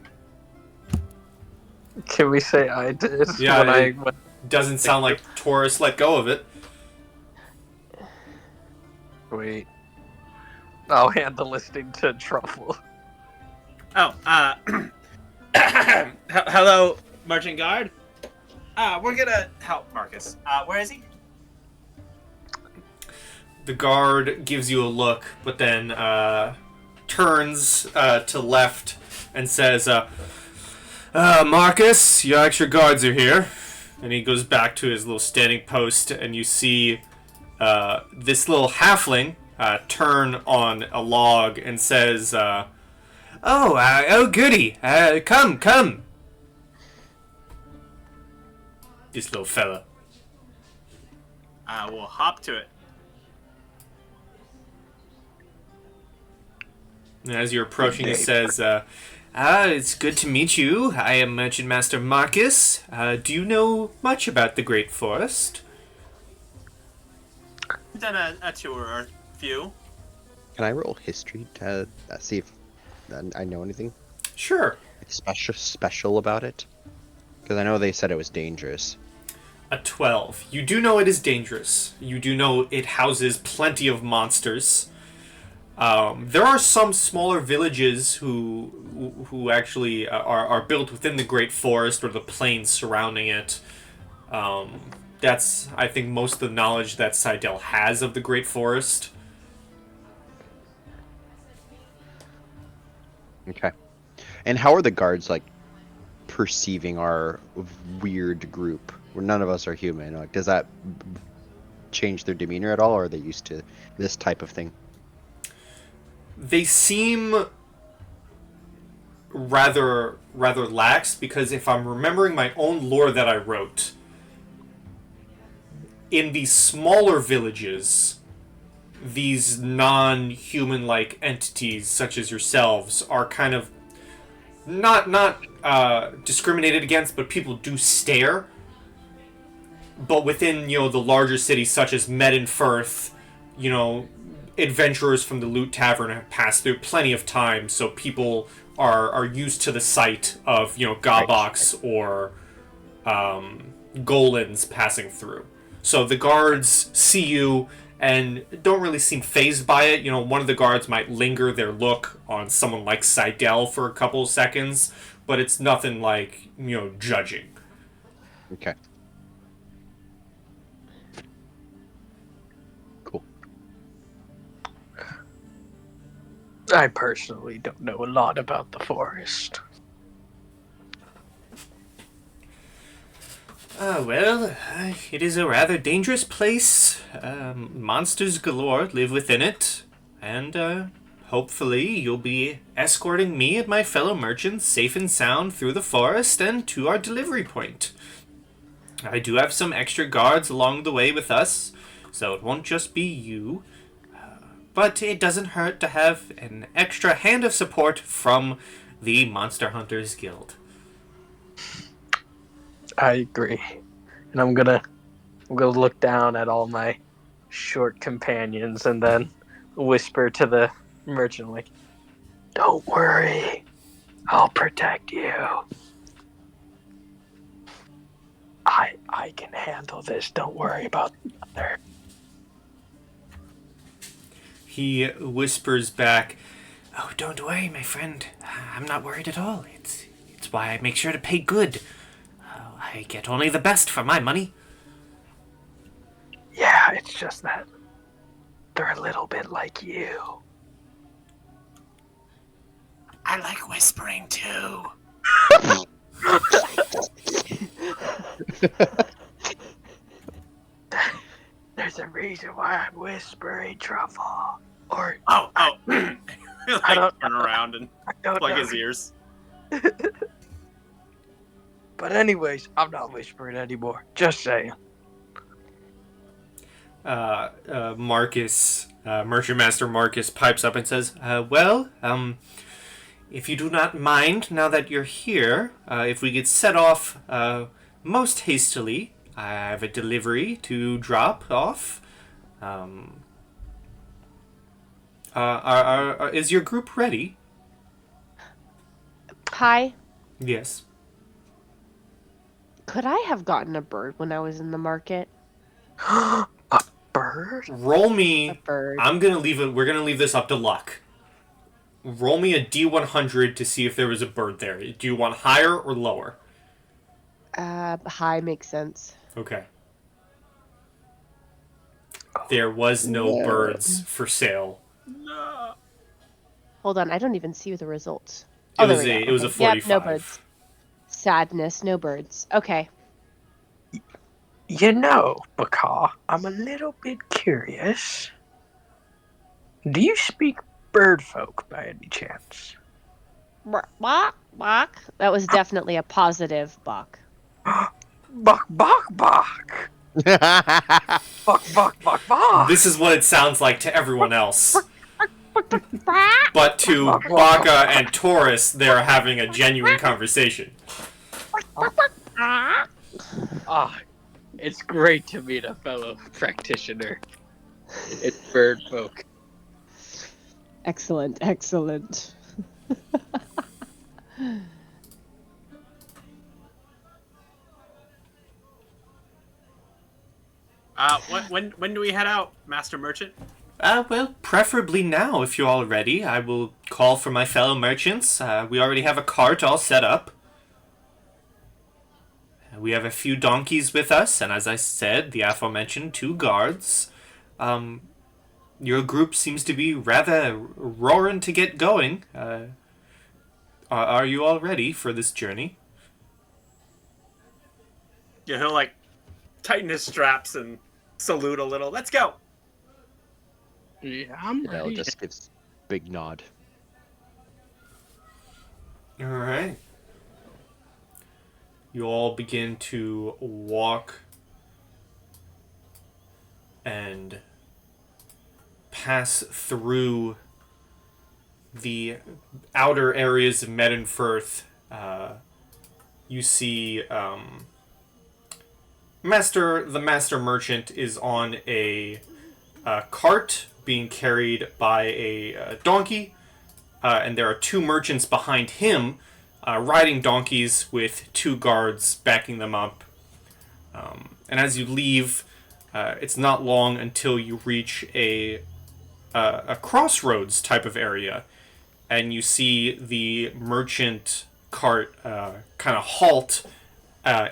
Can we say I did? Yeah, doesn't sound like Taurus let go of it. Wait. I'll hand the listing to Truffle. Oh, hello, merchant guard. We're gonna help Marcus. Where is he? The guard gives you a look, but then turns to left and says, Marcus, your extra guards are here. And he goes back to his little standing post, and you see this little halfling turn on a log and says, oh goody, come. This little fella. We'll hop to it. And as you're approaching, he says, it's good to meet you. I am Merchant Master Marcus. Do you know much about the Great Forest? We've done a tour or a few. Can I roll history to see if I know anything Sure. special about it? Because I know they said it was dangerous. A 12. You do know it is dangerous. You do know it houses plenty of monsters. There are some smaller villages who actually are built within the Great Forest or the plains surrounding it. That's, I think, most of the knowledge that Seidel has of the Great Forest. Okay. And how are the guards, like, perceiving our weird group where none of us are human? Like, does that change their demeanor at all, or are they used to this type of thing? They seem rather lax, because if I'm remembering my own lore that I wrote, in these smaller villages, these non-human like entities such as yourselves are kind of not discriminated against, but people do stare. But within, the larger cities such as Firth, adventurers from the Loot Tavern have passed through plenty of times, so people are used to the sight of, Gawboks or Golans passing through. So the guards see you and don't really seem fazed by it. One of the guards might linger their look on someone like Seidel for a couple of seconds, but it's nothing like, judging. Okay. Cool. I personally don't know a lot about the forest. Well, it is a rather dangerous place. Monsters galore live within it, and hopefully you'll be escorting me and my fellow merchants safe and sound through the forest and to our delivery point. I do have some extra guards along the way with us, so it won't just be you. But it doesn't hurt to have an extra hand of support from the Monster Hunters Guild. I agree. And I'm gonna look down at all my short companions and then whisper to the merchant, like, "Don't worry, I'll protect you. I can handle this. Don't worry about the other." He whispers back, "Oh, don't worry, my friend. I'm not worried at all. It's why I make sure to pay good. I get only the best for my money." Yeah, it's just that they're a little bit like you. I like whispering too. There's a reason why I'm whispering, Truffle. Or Oh. I don't turn around and I don't plug know. his ears. But anyways, I'm not whispering anymore. Just saying. Marcus, Merchant Master Marcus pipes up and says, well, if you do not mind, now that you're here, if we get set off most hastily, I have a delivery to drop off. Is your group ready? Hi. Yes. Could I have gotten a bird when I was in the market? A bird? Roll A me. bird. We're gonna leave this up to luck. Roll me a D100 to see if there was a bird there. Do you want higher or lower? High makes sense. Okay. There was no birds for sale. Hold on, I don't even see the results. It there was we a go. it was a Okay. 45. Yep, no birds. Sadness, no birds. Okay. You know, Baka, I'm a little bit curious. Do you speak bird folk by any chance? Bok, bok. That was definitely a positive bok. Bok, bok, bok. Bok, bok, bok, bok. This is what it sounds like to everyone else. But to Baka and Taurus, they're having a genuine conversation. Ah, it's great to meet a fellow practitioner. It's bird folk. Excellent, excellent. When do we head out, Master Merchant? Well, preferably now, if you're all ready. I will call for my fellow merchants. We already have a cart all set up. We have a few donkeys with us, and as I said, the aforementioned 2 guards. Your group seems to be rather roaring to get going. Are you all ready for this journey? Yeah, he'll like tighten his straps and salute a little. Let's go. Yeah, I'm Dell ready. just gives big nod. All right. You all begin to walk and pass through the outer areas of Medenfirth. You see the master merchant is on a cart being carried by a donkey, and there are 2 merchants behind him riding donkeys with 2 guards backing them up. And as you leave, it's not long until you reach a crossroads type of area, and you see the merchant cart kind of halt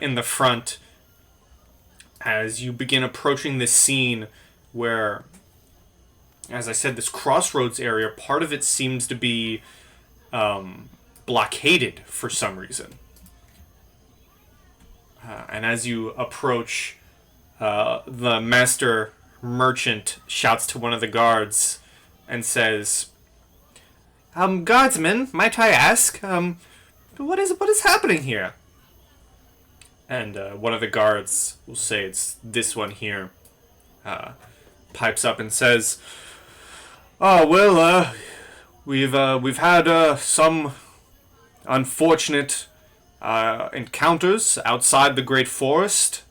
in the front as you begin approaching this scene where, as I said, this crossroads area, part of it seems to be blockaded for some reason. And as you approach, the master merchant shouts to one of the guards and says, Guardsman, might I ask, what is happening here? And one of the guards will say it's this one here, pipes up and says, "Oh well, we've had some unfortunate encounters outside the Great Forest.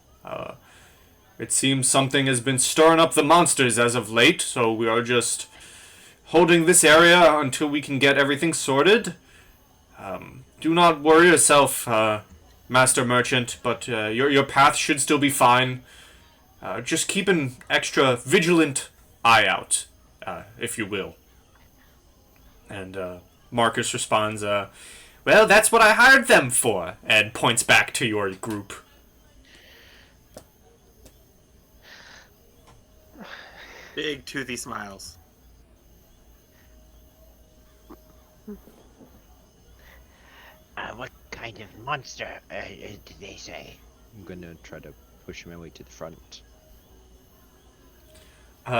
It seems something has been stirring up the monsters as of late, so we are just holding this area until we can get everything sorted. Do not worry yourself, Master Merchant, but your path should still be fine. Just keep an extra vigilant eye out, if you will." And Marcus responds, "Well, that's what I hired them for," and points back to your group. Big toothy smiles. What kind of monster did they say? I'm gonna try to push my way to the front.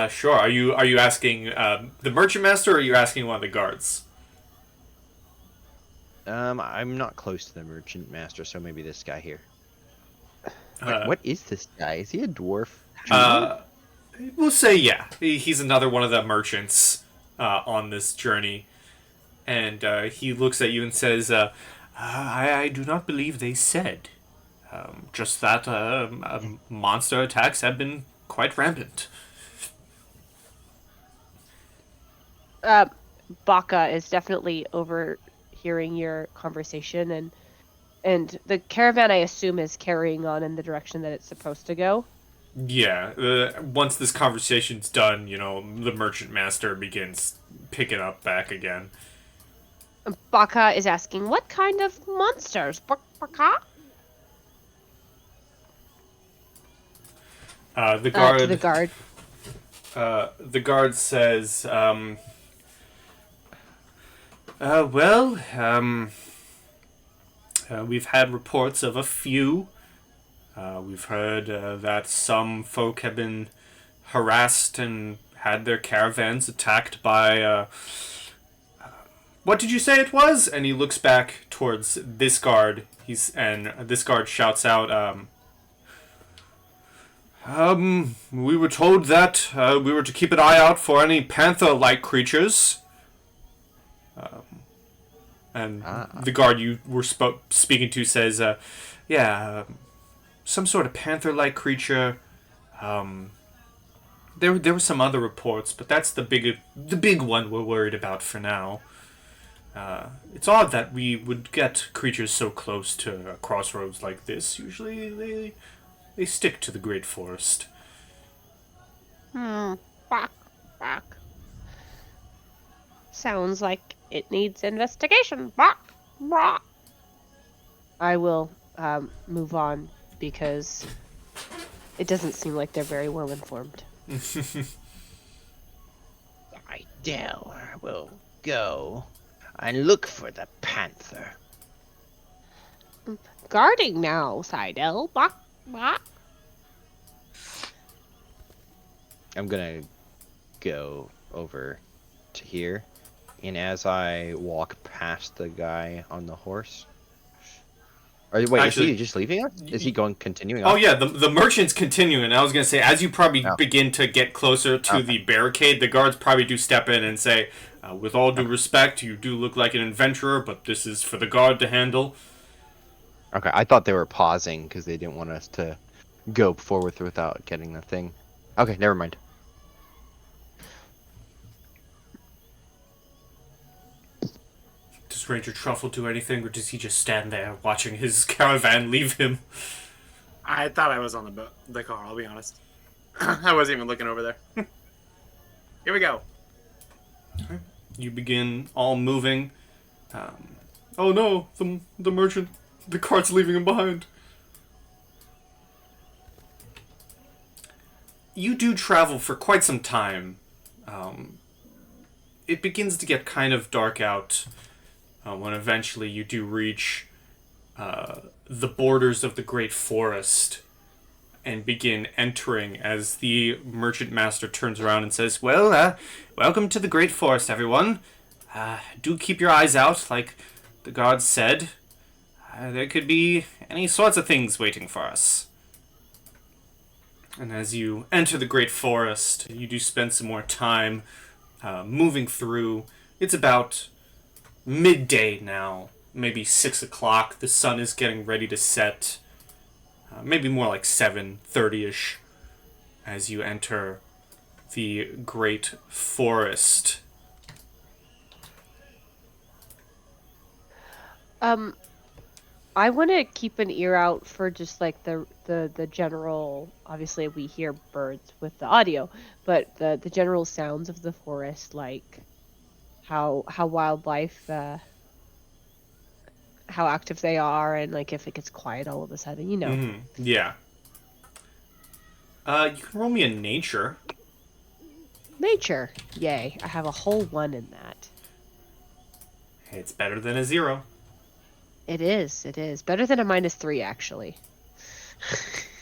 Sure. Are you asking the merchant master, or are you asking one of the guards? I'm not close to the merchant master, so maybe this guy here. Uh, What is this guy? Is he a dwarf? We'll say yeah. He's another one of the merchants on this journey, and he looks at you and says, "I do not believe they said. Just that monster attacks have been quite rampant." Baka is definitely overhearing your conversation, and the caravan, I assume, is carrying on in the direction that it's supposed to go. Yeah, once this conversation's done, the merchant master begins picking up back again. Baka is asking, "What kind of monsters, Baka?" The guard. To the guard. The guard says, we've had reports of a few. We've heard that some folk have been harassed and had their caravans attacked by, what did you say it was?" And he looks back towards this guard. And this guard shouts out, "We were told that we were to keep an eye out for any panther-like creatures." And the guard you were speaking to says, some sort of panther-like creature. There were some other reports, but that's the big one we're worried about for now. It's odd that we would get creatures so close to a crossroads like this. Usually they stick to the great forest. Bark, bark. Sounds like it needs investigation. Bark, bark. I will move on because it doesn't seem like they're very well informed. Seidel will go and look for the panther. Guarding now, Seidel. Bark, bark. I'm gonna go over to here, and as I walk past the guy on the horse. Or wait, Actually, is he just leaving us? Is he continuing Oh on? yeah, the merchant's continuing. I was gonna say, as you probably Oh. begin to get closer to the barricade, the guards probably do step in and say, with all due respect, you do look like an adventurer, but this is for the guard to handle. Okay, I thought they were pausing because they didn't want us to go forward without getting the thing. Okay, never mind. Does Ranger Truffle do anything, or does he just stand there watching his caravan leave him? I thought I was on the car, I'll be honest. I wasn't even looking over there. Here we go. You begin all moving. Oh no, the merchant, the cart's leaving him behind. You do travel for quite some time. It begins to get kind of dark out when eventually you do reach the borders of the great forest and begin entering as the merchant master turns around and says, well, welcome to the great forest, everyone. Do keep your eyes out, like the gods said. There could be any sorts of things waiting for us. And as you enter the great forest, you do spend some more time moving through. It's about midday now, maybe 6 o'clock. The sun is getting ready to set. Maybe more like 7:30ish as you enter the great forest. I want to keep an ear out for just like the general. Obviously, we hear birds with the audio, but the general sounds of the forest, like how wildlife, how active they are, and like if it gets quiet all of a sudden, you know. Mm-hmm. Yeah. You can roll me a nature. Nature, yay! I have a whole 1 in that. It's better than a 0. It is. It is better than a -3, actually.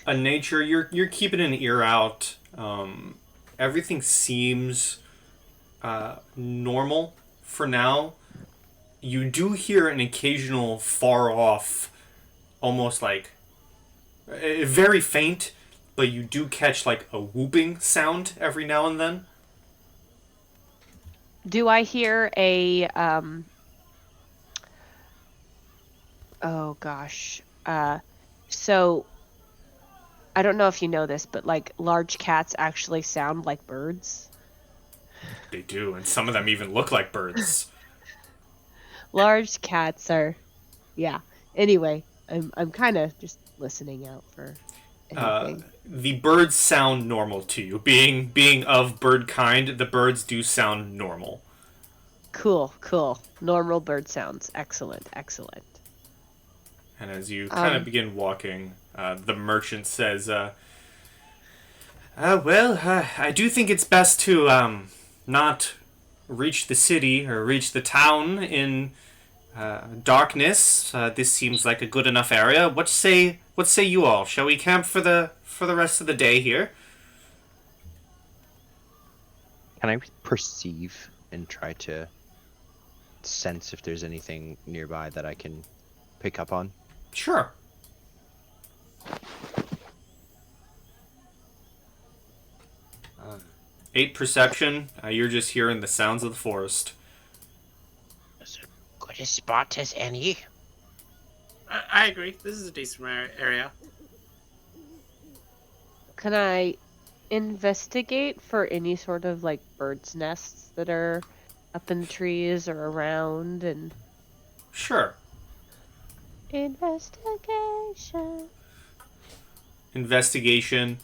A nature, you're keeping an ear out. Everything seems normal for now. You do hear an occasional far off, almost like very faint, but you do catch like a whooping sound every now and then. Do I hear a oh gosh. So I don't know if you know this, but like large cats actually sound like birds. They do, and some of them even look like birds. Large cats are, yeah. Anyway, I'm kind of just listening out for anything. The birds sound normal to you. Being of bird kind, the birds do sound normal. Cool. Normal bird sounds. Excellent. And as you kind of begin walking, the merchant says, I do think it's best to not reach the city or reach the town in darkness. This seems like a good enough area. What say you all? Shall we camp for the rest of the day here? Can I perceive and try to sense if there's anything nearby that I can pick up on? Sure. 8 perception. You're just hearing the sounds of the forest. As good a spot as any. I agree. This is a decent area. Can I investigate for any sort of like bird's nests that are up in the trees or around and Sure. investigation. Investigation.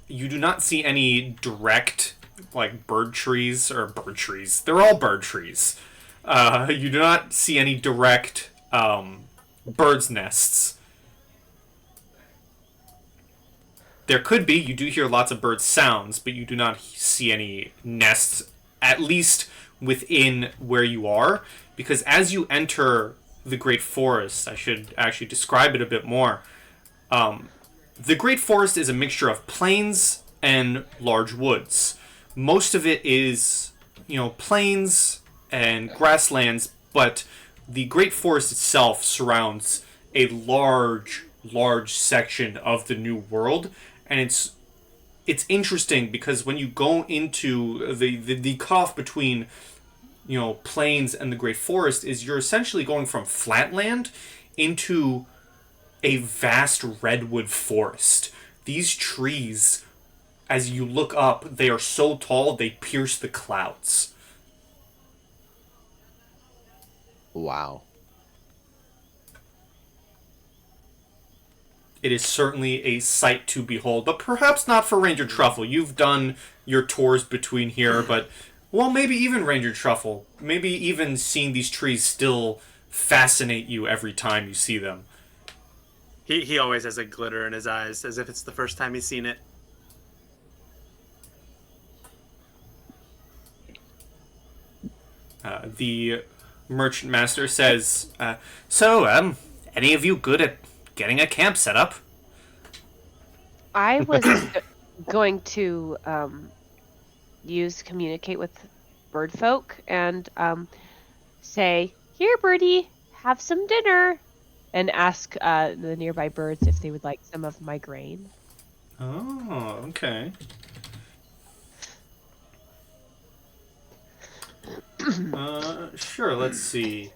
You do not see any direct, like, bird trees. They're all bird trees. You do not see any direct birds' nests. There could be. You do hear lots of bird sounds, but you do not see any nests, at least within where you are. Because as you enter the Great Forest, I should actually describe it a bit more. The Great Forest is a mixture of plains and large woods. Most of it is, plains and grasslands, but the Great Forest itself surrounds a large section of the New World, and it's interesting because when you go into the cutoff between plains and the Great Forest is you're essentially going from flatland into a vast redwood forest. These trees, as you look up, they are so tall they pierce the clouds. Wow. It is certainly a sight to behold, but perhaps not for Ranger Truffle. You've done your tours between here, but, well, maybe even Ranger Truffle. Maybe even seeing these trees still fascinate you every time you see them. He always has a glitter in his eyes, as if it's the first time he's seen it. The merchant master says, so, any of you good at getting a camp set up? I was going to communicate with bird folk and say, "Here, birdie, have some dinner," and ask the nearby birds if they would like some of my grain. Oh, okay. Sure, let's see.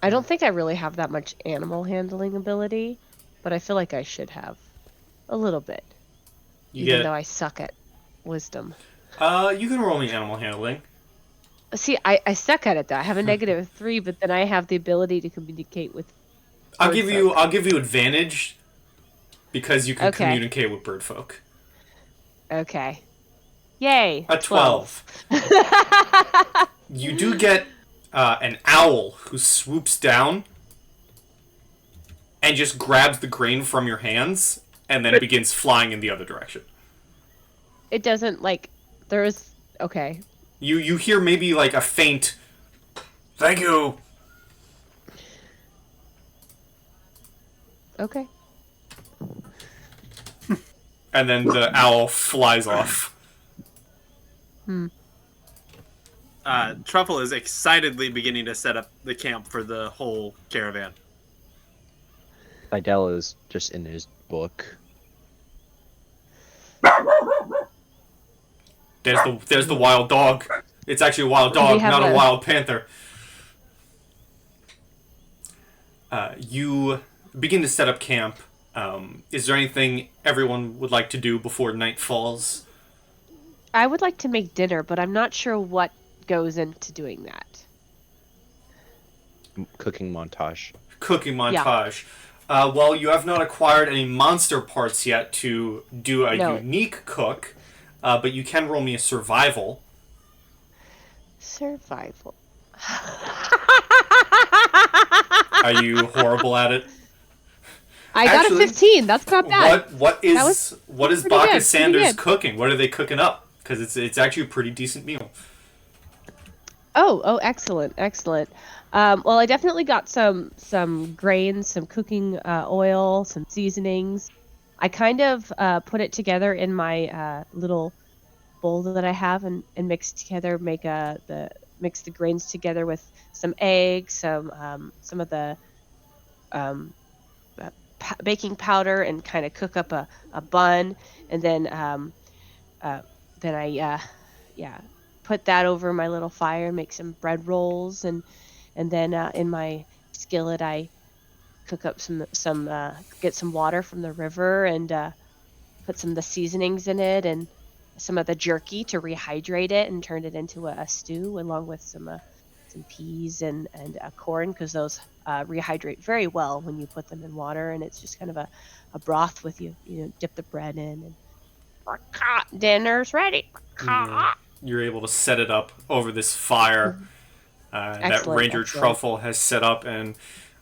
I don't think I really have that much animal handling ability, but I feel like I should have a little bit, even though I suck at wisdom. You can roll me animal handling. See, I suck at it though. I have a -3, but then I have the ability to communicate with. I'll give you advantage because you can communicate with bird folk. Okay. Yay. A 12. You do get an owl who swoops down and just grabs the grain from your hands and then begins flying in the other direction. It doesn't there's okay. You hear maybe like a faint "thank you." Okay. And then the owl flies off. Truffle is excitedly beginning to set up the camp for the whole caravan. Fidel is just in his book. There's the wild dog. It's actually a wild dog, not a wild panther. You begin to set up camp. Is there anything everyone would like to do before night falls? I would like to make dinner, but I'm not sure what goes into doing that. Cooking montage. Well, you have not acquired any monster parts yet to do a unique cook, but you can roll me a survival. Survival. Are you horrible at it? I got a 15. That's not bad. What is Bacchus Sanders good. cooking? What are they cooking up? Because it's actually a pretty decent meal. Oh, excellent. Well, I definitely got some grains, some cooking oil, some seasonings. I kind of put it together in my little bowl that I have and mix together, mix the grains together with some eggs, some of the baking powder, and kind of cook up a bun, and then I put that over my little fire, make some bread rolls, and then in my skillet I cook up get some water from the river and put some of the seasonings in it, and some of the jerky to rehydrate it and turn it into a stew, along with some peas and corn, because those rehydrate very well when you put them in water, and it's just kind of a broth with you dip the bread in, and dinner's ready. You're able to set it up over this fire that Ranger Truffle has set up, and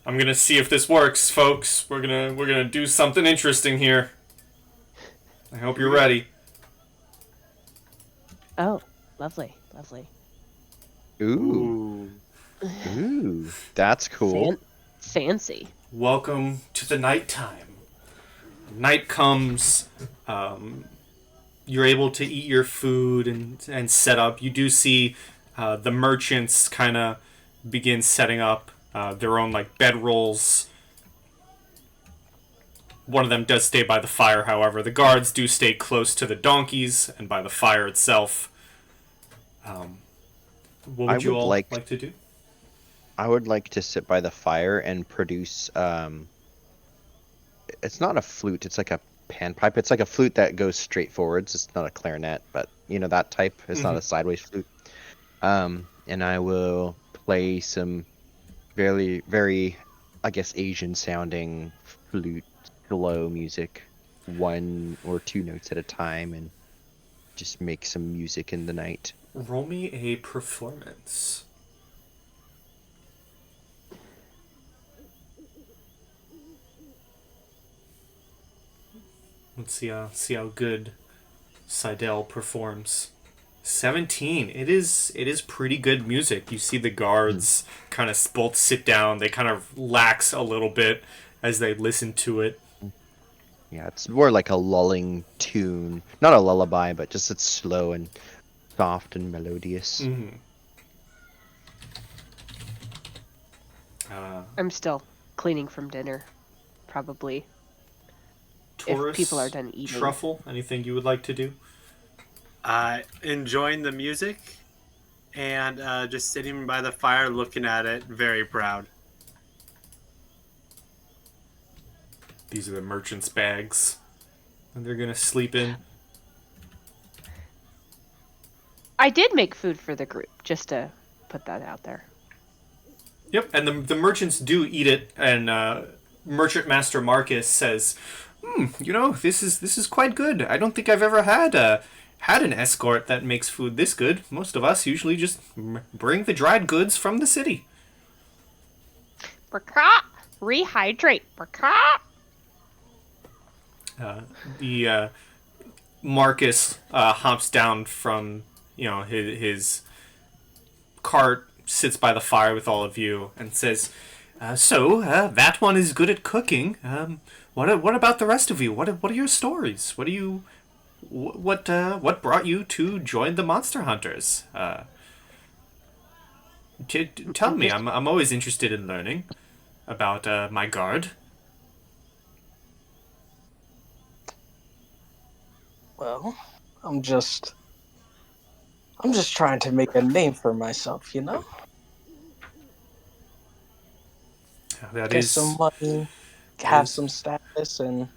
I'm gonna see if this works, folks. We're gonna do something interesting here. I hope you're ready. Oh, lovely. Ooh, that's cool. Fancy. Welcome to the nighttime. Night comes. You're able to eat your food and set up. You do see the merchants kind of begin setting up their own like bedrolls. One of them does stay by the fire, however. The guards do stay close to the donkeys and by the fire itself. What would you all like to do? I would like to sit by the fire and produce. It's not a flute. It's like a panpipe. It's like a flute that goes straight forwards. It's not a clarinet, but that type. It's not a sideways flute. And I will play some very, very, I guess, Asian sounding flute slow music, 1 or 2 notes at a time, and just make some music in the night. Roll me a performance. Let's see how good Seidel performs. 17. It is pretty good music. You see the guards kind of both sit down. They kind of lax a little bit as they listen to it. Yeah, it's more like a lulling tune. Not a lullaby, but just it's slow and soft and melodious. Mm-hmm. I'm still cleaning from dinner, probably. Taurus, if people are done eating. Truffle, anything you would like to do? Enjoying the music and just sitting by the fire looking at it, very proud. These are the merchant's bags, and they're gonna sleep in. I did make food for the group, just to put that out there. Yep, and the merchants do eat it, and Merchant Master Marcus says, this is quite good. I don't think I've ever had an escort that makes food this good. Most of us usually just bring the dried goods from the city. Rehydrate. The Marcus hops down from his cart, sits by the fire with all of you, and says, "So that one is good at cooking. What about the rest of you? What are your stories? What brought you to join the Monster Hunters? Tell me. I'm always interested in learning about my guard." Well, I'm just trying to make a name for myself, Get some money, have some status, and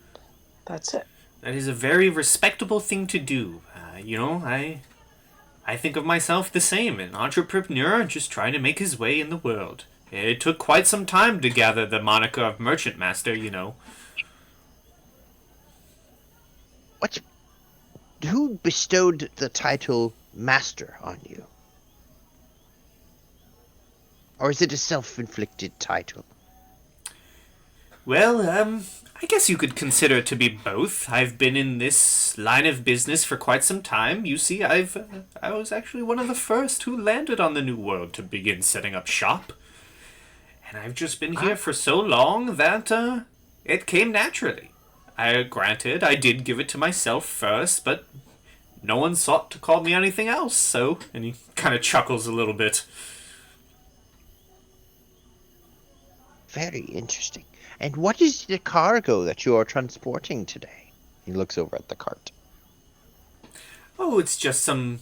that's it. That is a very respectable thing to do. I think of myself the same, an entrepreneur just trying to make his way in the world. It took quite some time to gather the moniker of Merchant Master, Who bestowed the title Master on you? Or is it a self-inflicted title? Well, I guess you could consider it to be both. I've been in this line of business for quite some time. You see, I was actually one of the first who landed on the New World to begin setting up shop. And I've just been here for so long that it came naturally. Granted, I did give it to myself first, but no one sought to call me anything else, so... And he kind of chuckles a little bit. Very interesting. And what is the cargo that you are transporting today? He looks over at the cart. Oh, it's just some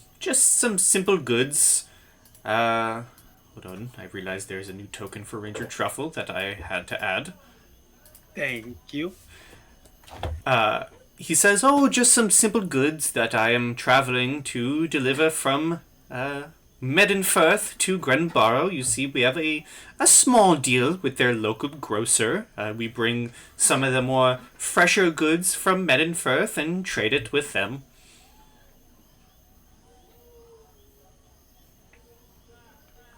simple goods. Hold on, I realized there's a new token for Ranger Truffle that I had to add. Thank you. he says, "Oh, just some simple goods that I am traveling to deliver from Medenfirth to Grenborough. You see, we have a small deal with their local grocer. We bring some of the more fresher goods from Medenfirth and trade it with them."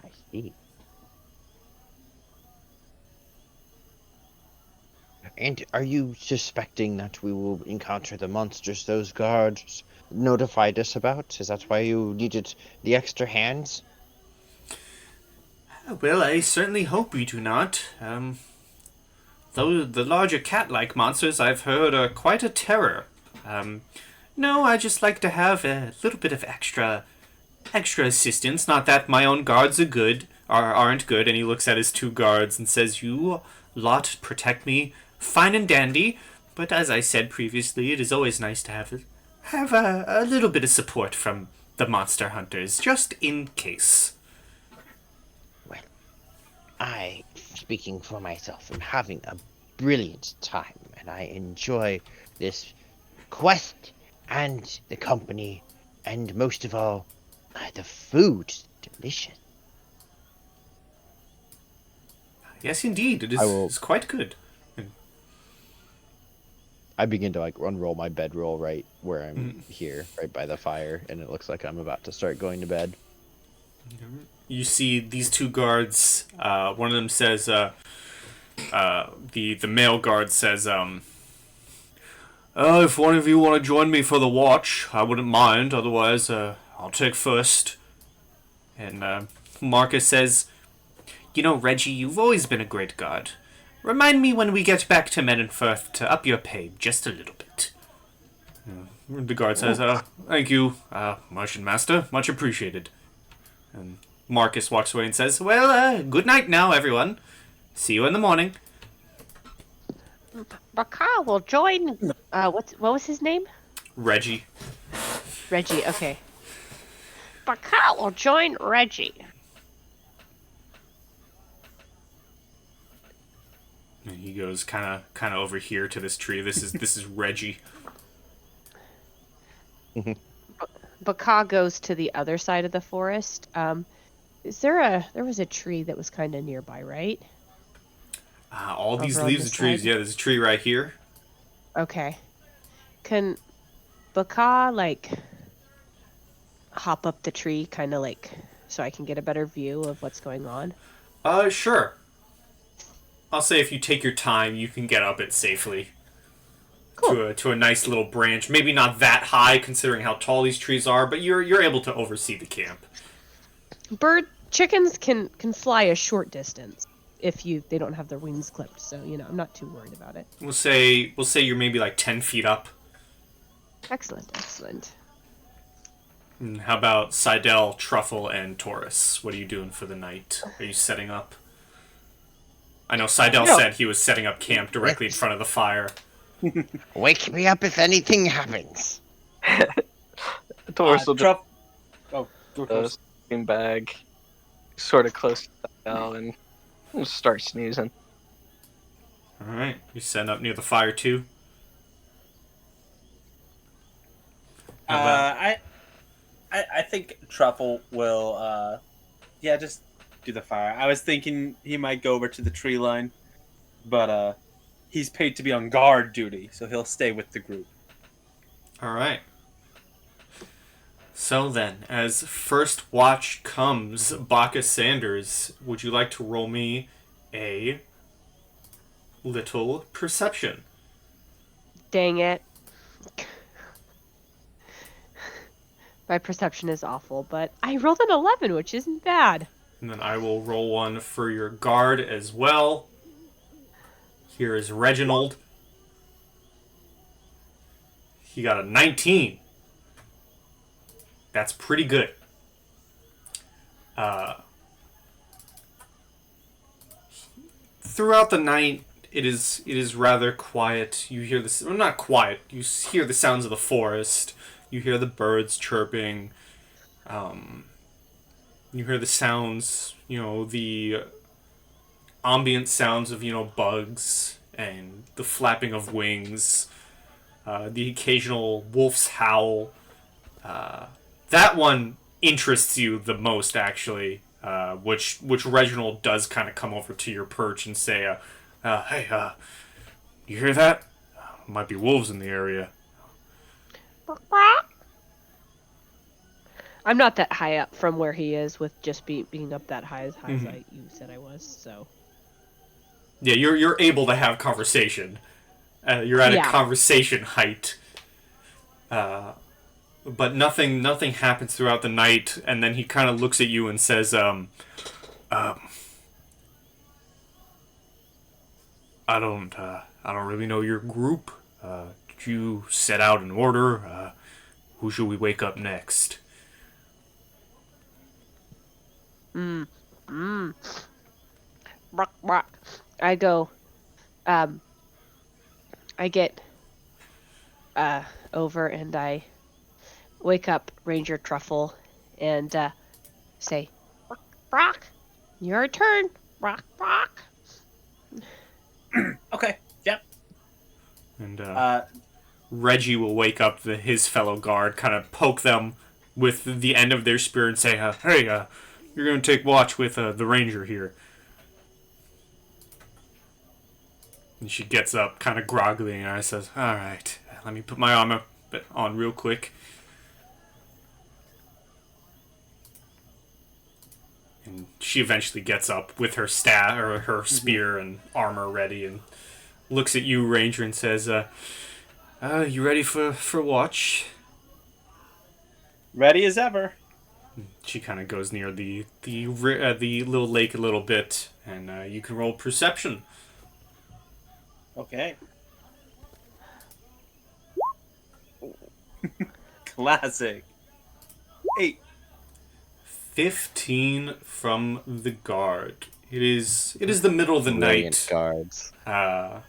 I see. And are you suspecting that we will encounter the monsters those guards notified us about? Is that why you needed the extra hands? Well, I certainly hope we do not. Though the larger cat-like monsters I've heard are quite a terror. No, I just like to have a little bit of extra assistance. Not that my own guards aren't good. And he looks at his 2 guards and says, "You lot protect me, fine and dandy. But as I said previously, it is always nice to have a little bit of support from the monster hunters, just in case." Well, I, speaking for myself, am having a brilliant time, and I enjoy this quest and the company, and most of all, the food's delicious. Yes, indeed, it is, I will- is quite good. I begin to like unroll my bedroll right where I'm here, right by the fire, and it looks like I'm about to start going to bed. You see these 2 guards. One of them says, the male guard says, "If one of you want to join me for the watch, I wouldn't mind. Otherwise, I'll take first." And Marcus says, "You know, Reggie, you've always been a great guard. Remind me when we get back to Medenfirth to up your pay just a little bit." The guard says, "Thank you, Merchant Master. Much appreciated." And Marcus walks away and says, "Well, good night now, everyone. See you in the morning." Bakar will join. What was his name? Reggie. Reggie. Okay. Bakar will join Reggie. And he goes kind of over here to this tree. This is Reggie. Bakar goes to the other side of the forest. There was a tree that was kind of nearby, right? All these Over on leaves this of trees. side? Yeah, there's a tree right here. Okay. Can Bakar hop up the tree, kind of so I can get a better view of what's going on? Sure. I'll say if you take your time, you can get up it safely. Cool. To a nice little branch. Maybe not that high, considering how tall these trees are, but you're able to oversee the camp. Chickens can fly a short distance if they don't have their wings clipped, so I'm not too worried about it. We'll say you're maybe like 10 feet up. Excellent. And how about Seidel, Truffle, and Taurus? What are you doing for the night? Are you setting up? I know Seidel said he was setting up camp directly in front of the fire. Wake me up if anything happens. Taurus will just Go put a sleeping bag sort of close to the bell and start sneezing. Alright, you setting up near the fire too? I think Truffle will, just do the fire. I was thinking he might go over to the tree line, but he's paid to be on guard duty, so he'll stay with the group. Alright. So then, as first watch comes, Baka Sanders, would you like to roll me a little perception? Dang it. My perception is awful, but I rolled an 11, which isn't bad. And then I will roll one for your guard as well. Here is Reginald. He got a 19. That's pretty good. Throughout the night, it is rather quiet. You hear this, well, not quiet. You hear the sounds of the forest. You hear the birds chirping. You hear the sounds, the ambient sounds of, bugs and the flapping of wings. the occasional wolf's howl. That one interests you the most, actually. Which Reginald does kind of come over to your perch and say, "Hey, you hear that? Might be wolves in the area." I'm not that high up from where he is, with just being up that high as you said I was. So yeah, you're able to have conversation. You're at a conversation height. But nothing happens throughout the night, and then he kind of looks at you and says, I don't really know your group. Did you set out in order? Who should we wake up next? I go, I get over and I wake up Ranger Truffle and say, Brock, your turn. Brock. Okay. Yep. And Reggie will wake up his fellow guard, kind of poke them with the end of their spear and say, "Hey, you're going to take watch with the ranger here." And she gets up, kind of groggily, and I says, "All right, let me put my armor on real quick." And she eventually gets up with her staff or her spear and armor ready, and looks at you, Ranger, and says, "You ready for watch?" Ready as ever. She kind of goes near the little lake a little bit, and you can roll perception. Okay. Classic. 8. 15 from the guard. It is the middle of the Brilliant night. guards. I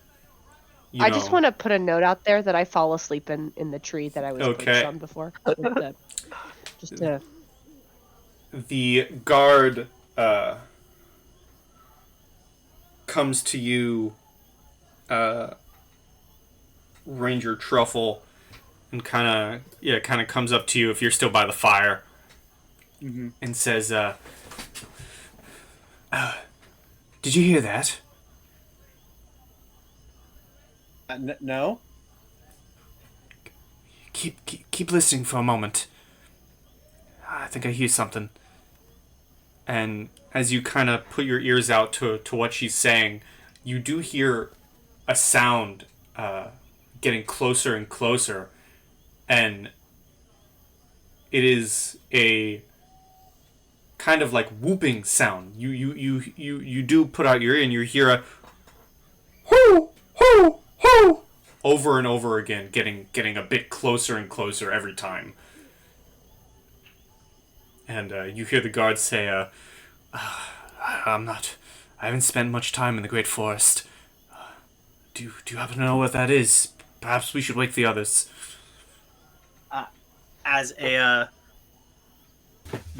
just want to put a note out there that I fall asleep in the tree that I was perched on before. Just to... The guard comes to you, Ranger Truffle, and kind of comes up to you if you're still by the fire, and says, "Did you hear that?" No. Keep listening for a moment. I think I hear something. And as you kind of put your ears out to what she's saying, you do hear a sound getting closer and closer, and it is a kind of like whooping sound. You do put out your ear and you hear a hoo hoo hoo over and over again, getting a bit closer and closer every time. And you hear the guards say, I haven't spent much time in the Great Forest. Do you happen to know what that is? Perhaps we should wake the others." As a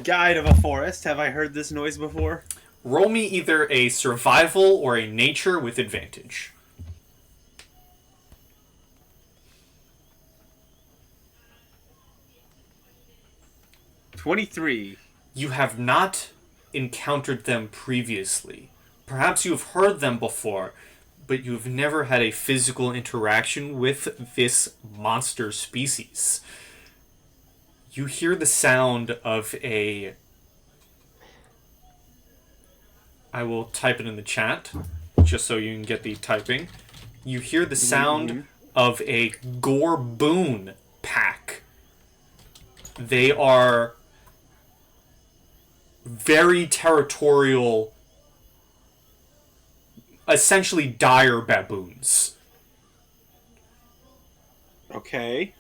guide of a forest, have I heard this noise before? Roll me either a survival or a nature with advantage. 23. You have not encountered them previously. Perhaps you have heard them before, but you have never had a physical interaction with this monster species. You hear the sound of a... I will type it in the chat, just so you can get the typing. You hear the sound of a Gorboon pack. They are very territorial, essentially dire baboons. Okay.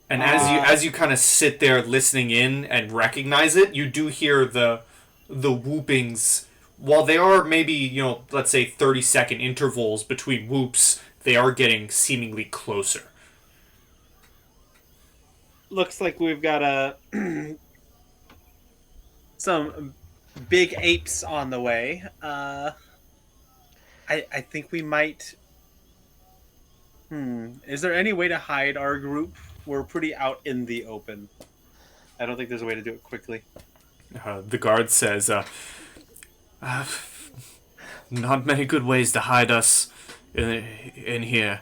And as you kind of sit there listening in and recognize it, you do hear the whoopings. While they are maybe, let's say 30-second intervals between whoops, they are getting seemingly closer. Looks like we've got some big apes on the way. I think we might. Is there any way to hide our group? We're pretty out in the open. I don't think there's a way to do it quickly. The guard says, not many good ways to hide us in here.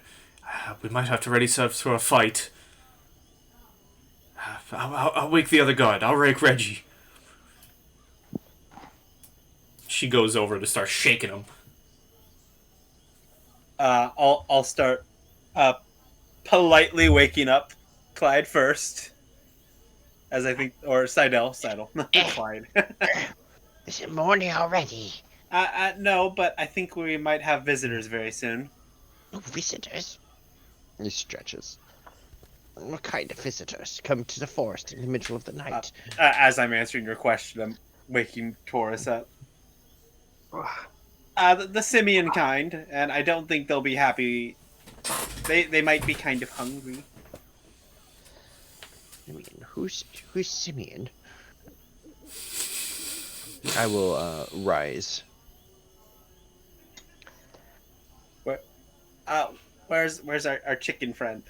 We might have to ready ourselves for a fight. I'll wake the other guard. I'll wake Reggie. She goes over to start shaking him. I'll start politely waking up Clyde first. As I think, or Seidel, not Clyde. Is it morning already? No, but I think we might have visitors very soon. Oh, visitors? He stretches. What kind of visitors come to the forest in the middle of the night? As I'm answering your question, I'm waking Taurus up. The simian kind, and I don't think they'll be happy. They might be kind of hungry. Simeon, who's Simeon? I will rise. Where's our chicken friend?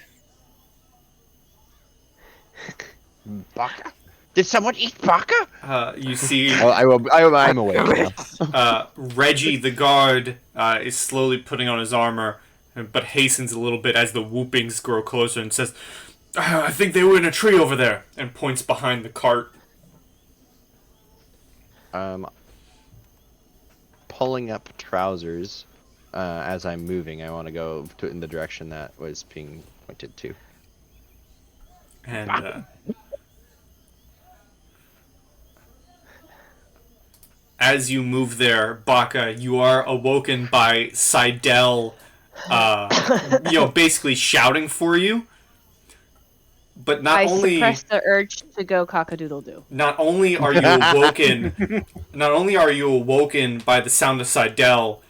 Baka? Did someone eat Baka? You see... Oh, I'm awake now. Reggie, the guard, is slowly putting on his armor, but hastens a little bit as the whoopings grow closer and says, I think they were in a tree over there, and points behind the cart. Pulling up trousers as I'm moving. I want to go in the direction that was being pointed to. And as you move there, Baka, you are awoken by Seidel, basically shouting for you. But not only suppress the urge to go cock-a-doodle-doo. Not only are you awoken by the sound of Seidel,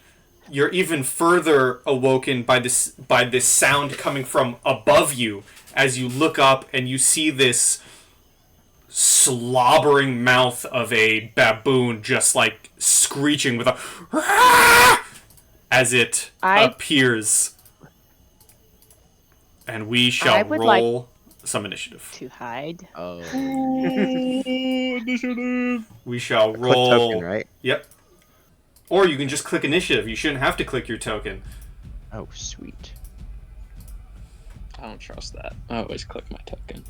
you're even further awoken by this sound coming from above you as you look up and you see this slobbering mouth of a baboon just like screeching with a as it appears. And we shall roll some initiative. To hide. Oh. Initiative. We shall Click roll. token, right? Yep. Or you can just click initiative. You shouldn't have to click your token. Oh, sweet. I don't trust that. I always click my token.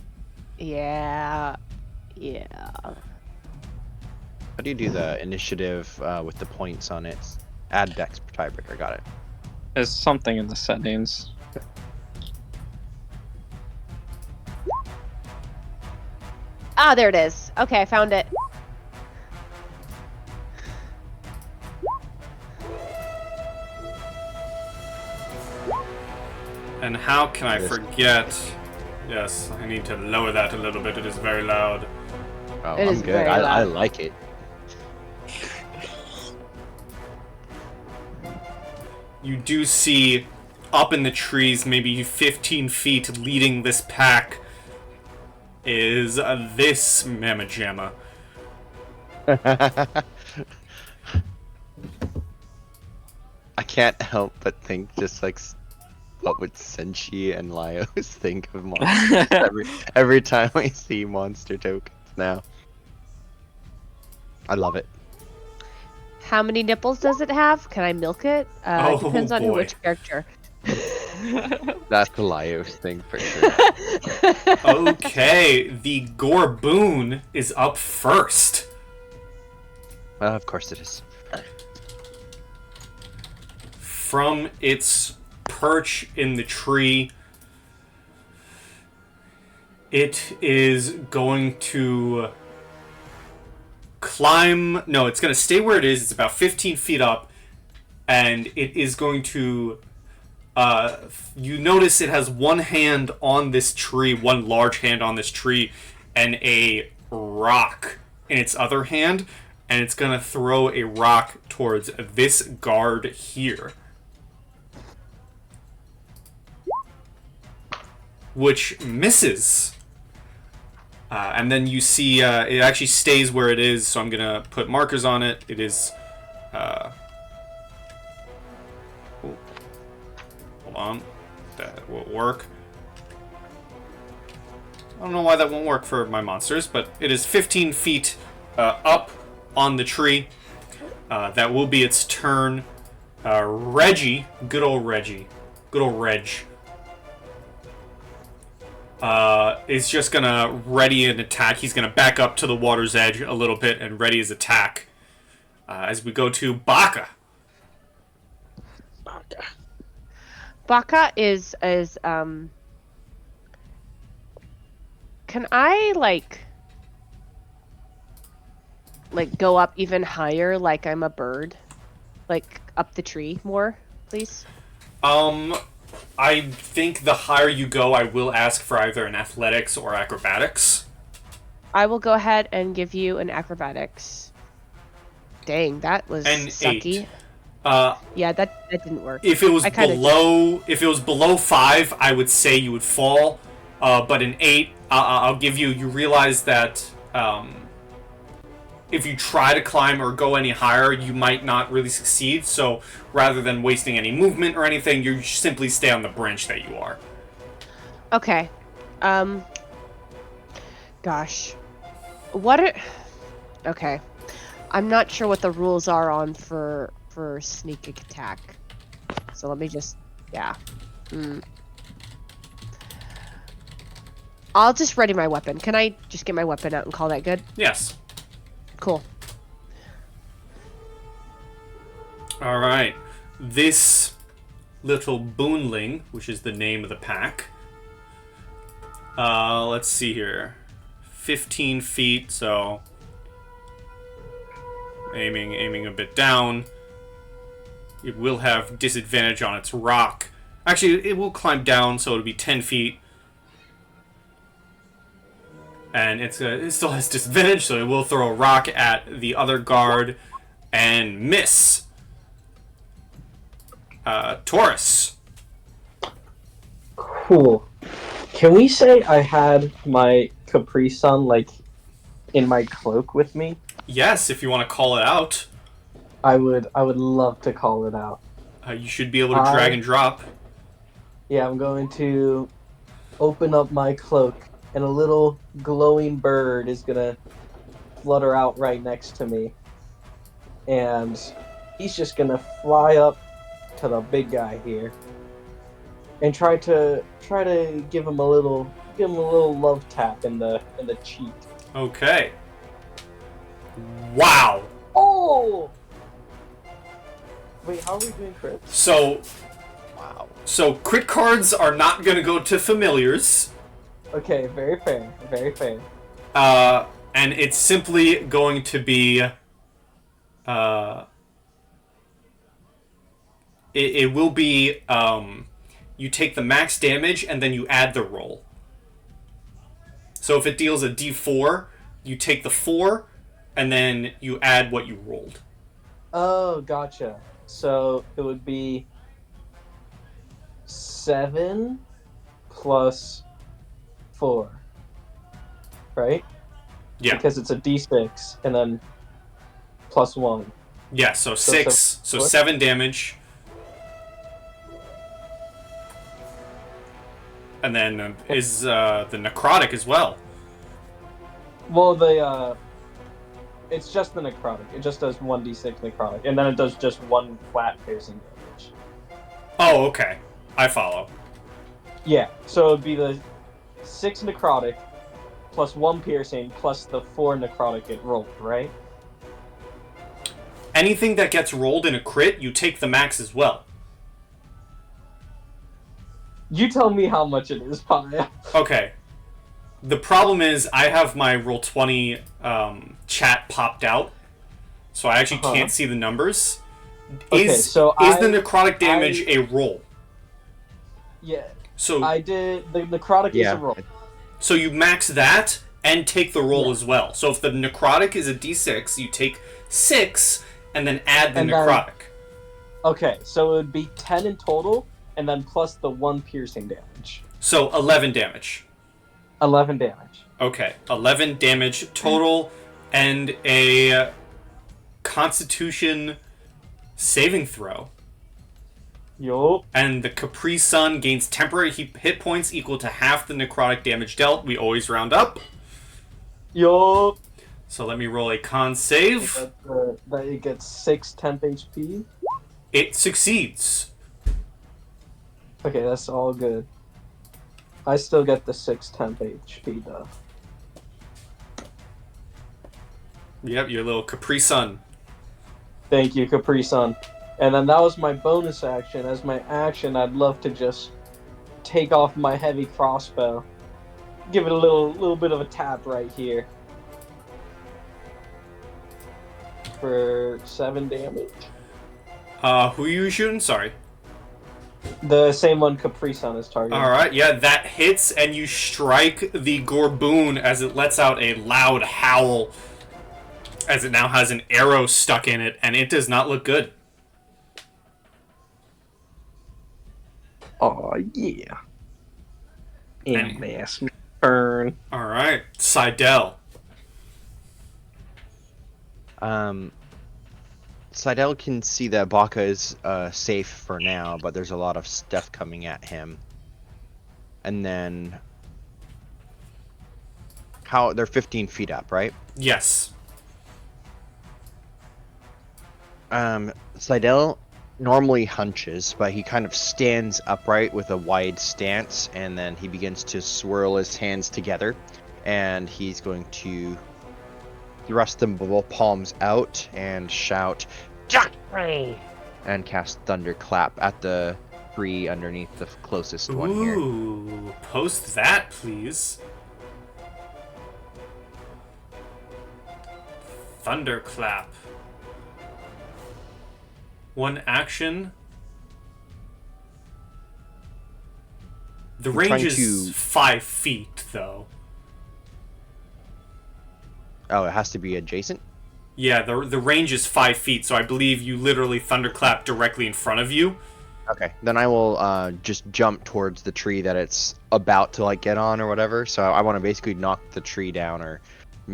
Yeah. How do you do the initiative with the points on it? Add dex tiebreaker. Got it. There's something in the settings. Ah, there it is. Okay, I found it. And how can I forget? Yes, I need to lower that a little bit. It is very loud. Oh, It I'm is good. very I loud. like it. You do see up in the trees, maybe 15 feet, leading this pack, is this Mamma Jamma. I can't help but think just like what would Senshi and Laios think of monsters every time I see monster tokens now. I love it. How many nipples does it have? Can I milk it? Oh, Depends on boy. which character. That's the Laios thing for sure. Okay, the Gorboon is up first. Of course it is. From its perch in the tree, it is going to climb. No, it's going to stay where it is. It's about 15 feet up, and it is going to. You notice it has one hand on this tree, one large hand on this tree, and a rock in its other hand, and it's going to throw a rock towards this guard here. Which misses. And then you see it actually stays where it is, so I'm going to put markers on it. It is on. That will work. I don't know why that won't work for my monsters, but it is 15 feet up on the tree. That will be its turn. Reggie, good old Reg, is just gonna ready an attack. He's gonna back up to the water's edge a little bit and ready his attack. As we go to Baka. Baka is can I like go up even higher like I'm a bird? Like up the tree more, please? I think the higher you go, I will ask for either an athletics or acrobatics. I will go ahead and give you an acrobatics. Dang, that was An sucky. 8. Yeah, that didn't work. If it was below 5, I would say you would fall. But an 8, I'll give you. You realize that if you try to climb or go any higher, you might not really succeed. So rather than wasting any movement or anything, you simply stay on the branch that you are. Okay. Gosh. Okay. I'm not sure what the rules are on for sneak attack. So let me just... Yeah. I'll just ready my weapon. Can I just get my weapon out and call that good? Yes. Cool. Alright. This little boonling, which is the name of the pack. Let's see here. 15 feet, so... Aiming a bit down. It will have disadvantage on its rock. Actually, it will climb down, so it'll be 10 feet. And it still has disadvantage, so it will throw a rock at the other guard and miss. Taurus. Cool. Can we say I had my Capri Sun, like, in my cloak with me? Yes, if you want to call it out. I would love to call it out. You should be able to drag and drop. Yeah, I'm going to open up my cloak, and a little glowing bird is gonna flutter out right next to me. And he's just gonna fly up to the big guy here and try to give him a little love tap in the cheek. Okay. Wow. Oh! Wait, how are we doing crits? So crit cards are not going to go to familiars. Okay, very fair, very fair. And it's simply going to be... It will be... you take the max damage, and then you add the roll. So if it deals a d4, you take the 4, and then you add what you rolled. Oh, gotcha. So it would be 7 plus 4, right? Yeah. Because it's a d6 and then plus 1. Yeah, so 6, so 7 damage. And then is the necrotic as well. Well, it's just the necrotic. It just does 1d6 necrotic, and then it does just 1 flat piercing damage. Oh, okay. I follow. Yeah, so it would be the 6 necrotic plus 1 piercing plus the 4 necrotic it rolled, right? Anything that gets rolled in a crit, you take the max as well. You tell me how much it is, Paya. Okay. The problem is I have my Roll20 chat popped out, so I actually can't see the numbers. Is the necrotic damage a roll? Yeah. So I did. The necrotic is a roll. So you max that and take the roll as well. So if the necrotic is a d6, you take 6 and then add the necrotic. Okay, so it would be 10 in total, and then plus the 1 piercing damage. So 11 damage. 11 damage. Okay, 11 damage total, and a Constitution saving throw. Yup. And the Capri Sun gains temporary hit points equal to half the necrotic damage dealt. We always round up. Yup. So let me roll a con save. That it gets 6 temp HP. It succeeds. Okay, that's all good. I still get the 6 temp HP though. Yep, your little Capri Sun. Thank you, Capri Sun. And then that was my bonus action. As my action, I'd love to just take off my heavy crossbow. Give it a little bit of a tap right here. For 7 damage. Who are you shooting? Sorry. The same one Capri Sun is targeting. Alright, yeah, that hits, and you strike the Gorboon as it lets out a loud howl, as it now has an arrow stuck in it, and it does not look good. Oh yeah. And- Mass burn. Alright, Seidel. Seidel can see that Baka is safe for now, but there's a lot of stuff coming at him. And then... They're 15 feet up, right? Yes. Seidel normally hunches, but he kind of stands upright with a wide stance, and then he begins to swirl his hands together, and he's going to thrust them both palms out and shout, Joffrey! and cast Thunderclap at the tree underneath the closest one here. Ooh, post that, please. Thunderclap. One action. The I'm range trying is to- 5 feet, though. Oh, it has to be adjacent? Yeah, the range is 5 feet, so I believe you literally thunderclap directly in front of you. Okay, then I will just jump towards the tree that it's about to get on or whatever. So I want to basically knock the tree down, or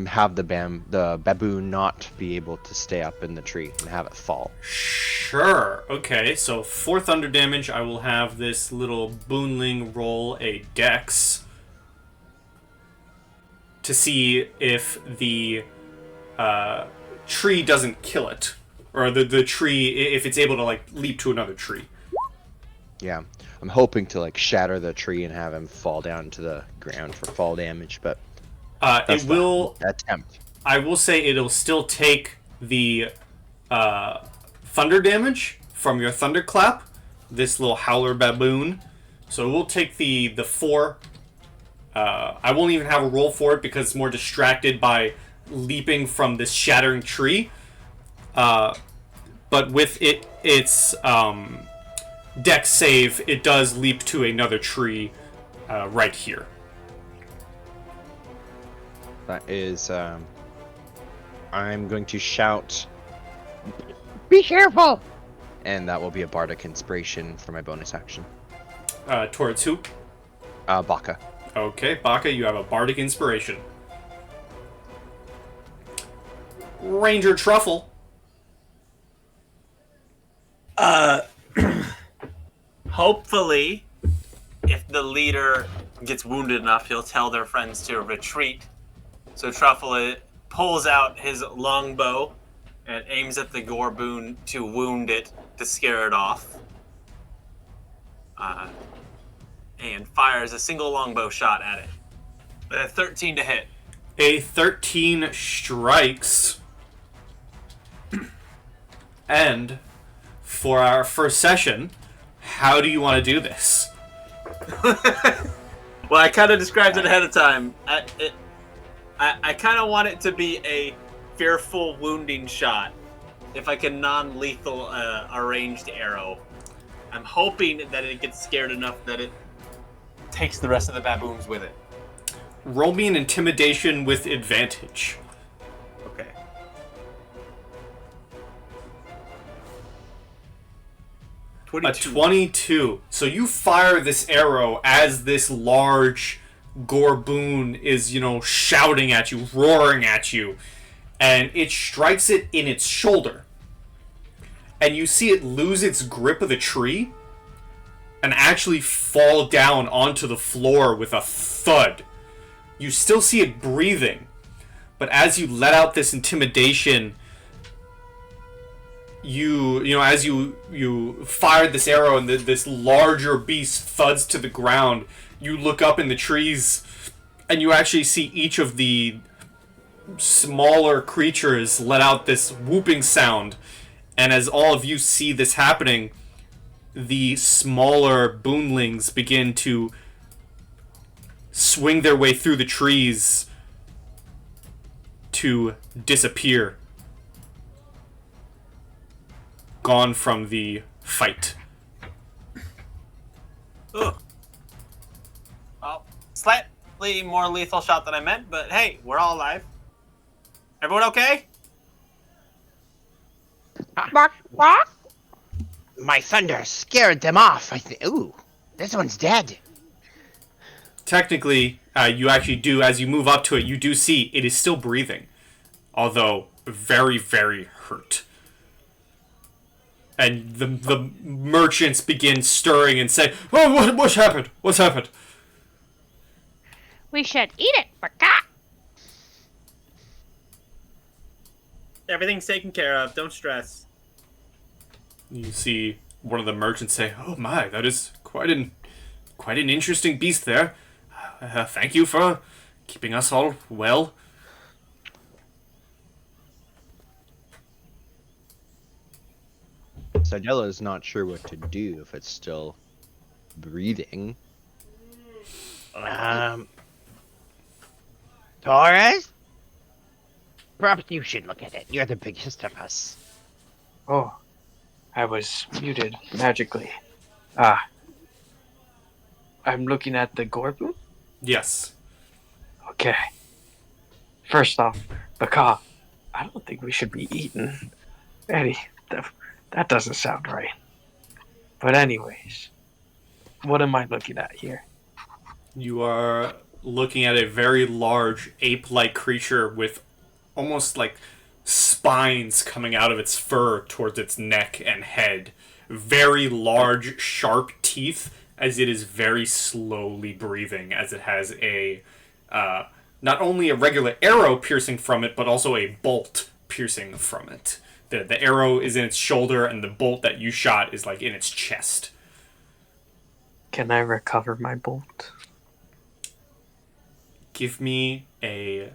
have the baboon not be able to stay up in the tree and have it fall. Sure. Okay, so for thunder damage, I will have this little boonling roll a dex to see if the tree doesn't kill it, or the tree, if it's able to leap to another tree. Yeah, I'm hoping to shatter the tree and have him fall down to the ground for fall damage, but It will attempt. I will say it'll still take the thunder damage from your thunderclap, this little howler baboon. So we'll take the 4. I won't even have a roll for it because it's more distracted by leaping from this shattering tree. But with its dex save, it does leap to another tree right here. That is, I'm going to shout, Be careful! and that will be a bardic inspiration for my bonus action. Towards who? Baka. Okay, Baka, you have a bardic inspiration. Ranger Truffle. Hopefully, if the leader gets wounded enough, he'll tell their friends to retreat. So Truffle pulls out his longbow and aims at the Gorboon to wound it, to scare it off. And fires a single longbow shot at it. With a 13 to hit. A 13 strikes. And for our first session, how do you want to do this? Well, I kind of described it ahead of time. I kind of want it to be a fearful wounding shot. If I can non-lethal a ranged arrow. I'm hoping that it gets scared enough that it takes the rest of the baboons with it. Roll me an intimidation with advantage. Okay. A 22. So you fire this arrow as this large Gorboon is, shouting at you, roaring at you, and it strikes it in its shoulder. And you see it lose its grip of the tree, and actually fall down onto the floor with a thud. You still see it breathing, but as you let out this intimidation, as you fired this arrow and this larger beast thuds to the ground, you look up in the trees and you actually see each of the smaller creatures let out this whooping sound. And as all of you see this happening, the smaller boonlings begin to swing their way through the trees to disappear. Gone from the fight. Ugh. Well, slightly more lethal shot than I meant, but hey, we're all alive. Everyone okay? My thunder scared them off. Ooh, this one's dead. Technically, you actually do, as you move up to it, you do see it is still breathing. Although, very, very hurt. And the merchants begin stirring and say, "Oh, what happened? What's happened?" We should eat it, Baka. Everything's taken care of. Don't stress. You see one of the merchants say, "Oh my, that is quite an interesting beast there. Thank you for keeping us all well." Sidella is not sure what to do if it's still breathing. Taurus? Perhaps you should look at it. You're the biggest of us. Oh, I was muted magically. I'm looking at the Gorbu? Yes. Okay. First off, Baka, I don't think we should be eaten. Eddie, that doesn't sound right. But anyways, what am I looking at here? You are looking at a very large ape-like creature with almost like spines coming out of its fur towards its neck and head. Very large, sharp teeth as it is very slowly breathing, as it has a not only a regular arrow piercing from it, but also a bolt piercing from it. The arrow is in its shoulder, and the bolt that you shot is like in its chest. Can I recover my bolt? Give me a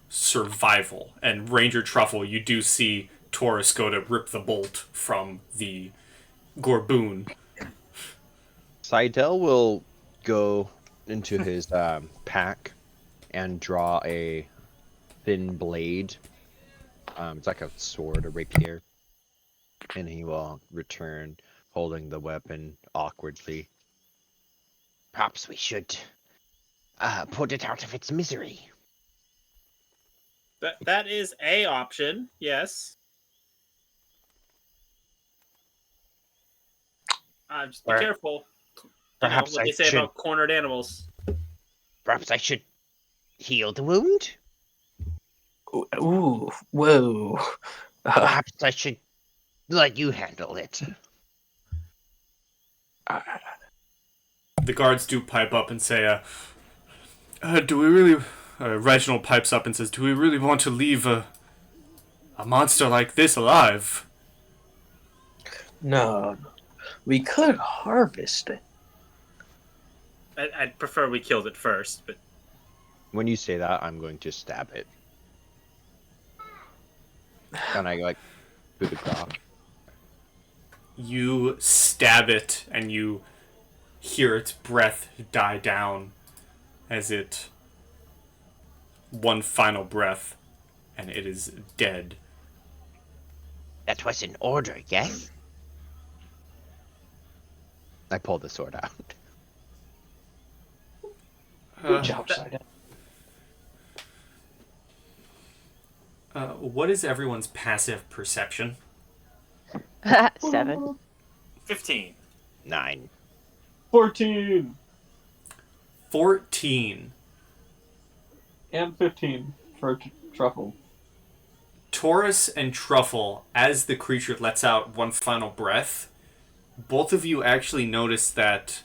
survival. And Ranger Truffle, you do see Taurus go to rip the bolt from the Gorboon. Seidel will go into his pack and draw a thin blade. It's like a sword, a rapier. And he will return holding the weapon awkwardly. Perhaps we should put it out of its misery. That is a option, yes. Just be careful. Perhaps what they say about cornered animals. Perhaps I should heal the wound? Ooh, whoa. Perhaps I should let you handle it. The guards do pipe up and say, do we really... Reginald pipes up and says, "Do we really want to leave a monster like this alive?" No. We could harvest it. I'd prefer we killed it first, but... When you say that, I'm going to stab it. And I like through the claw. You stab it, and you hear its breath die down as it... One final breath, and it is dead. That was an order, yes? I pull the sword out. Good job, Seidel. What is everyone's passive perception? 7. 15. 9. 14. 14. And 15 for Truffle. Taurus and Truffle, as the creature lets out one final breath, both of you actually notice that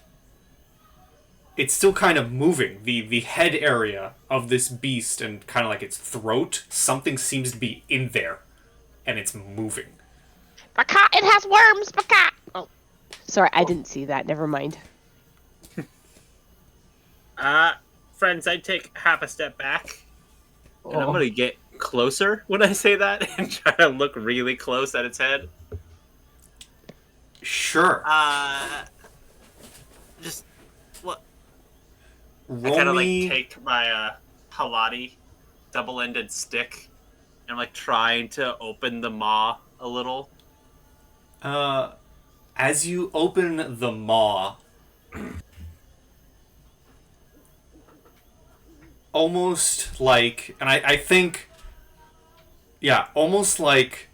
it's still kind of moving. The head area of this beast and kind of like its throat, something seems to be in there, and it's moving. Baka, it has worms, Baka! Oh, sorry, I didn't see that. Never mind. Friends, I take half a step back, and I'm gonna get closer when I say that and try to look really close at its head. Sure. Just what? Roll I kind of me... like take my halati double-ended stick and like trying to open the maw a little. As you open the maw, almost like, and I think, yeah, almost like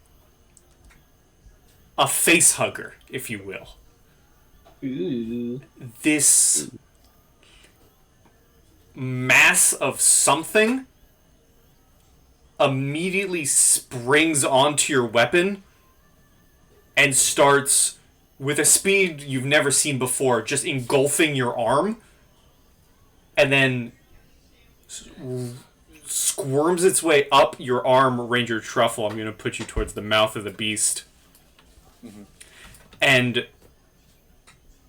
a face hugger, if you will. Ooh. This mass of something immediately springs onto your weapon and starts, with a speed you've never seen before, just engulfing your arm, and then squirms its way up your arm, Ranger Truffle. I'm going to put you towards the mouth of the beast. Mm-hmm. And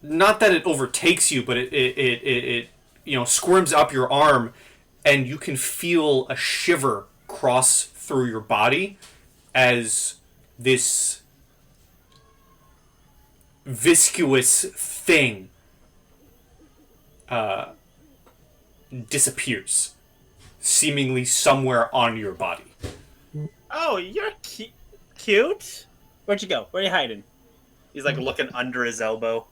not that it overtakes you, but it squirms up your arm, and you can feel a shiver cross through your body as this viscous thing disappears, seemingly somewhere on your body. Oh, you're cute. Where'd you go? Where are you hiding? He's like looking under his elbow.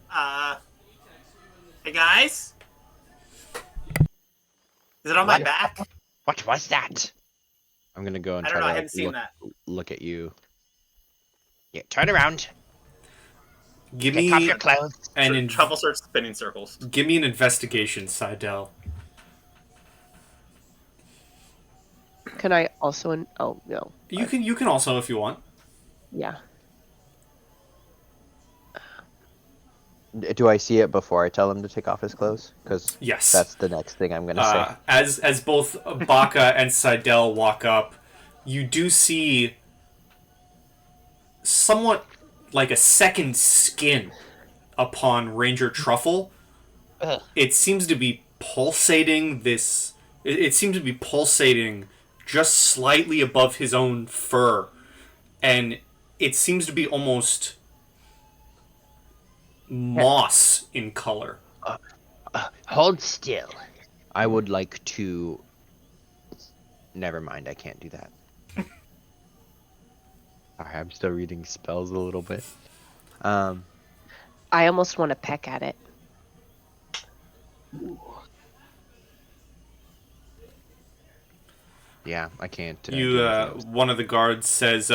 Hey guys? Is it on my back? What was that? I'm gonna go and I don't know, I try hadn't to seen that. look at you. Yeah, turn around. Give Take off me your clothes. Truffle starts spinning circles. Give me an investigation, Seidel. Can I also? Oh no. You can also if you want. Yeah. Do I see it before I tell him to take off his clothes? Because yes, that's the next thing I'm gonna say. As both Baka and Seidel walk up, you do see somewhat like a second skin upon Ranger Truffle. Ugh. It seems to be pulsating this. It seems to be pulsating just slightly above his own fur, and it seems to be almost moss in color. Hold still. I would like to. Never mind, I can't do that. Alright, I'm still reading spells a little bit. I almost want to peck at it. Yeah, I can't. One of the guards says,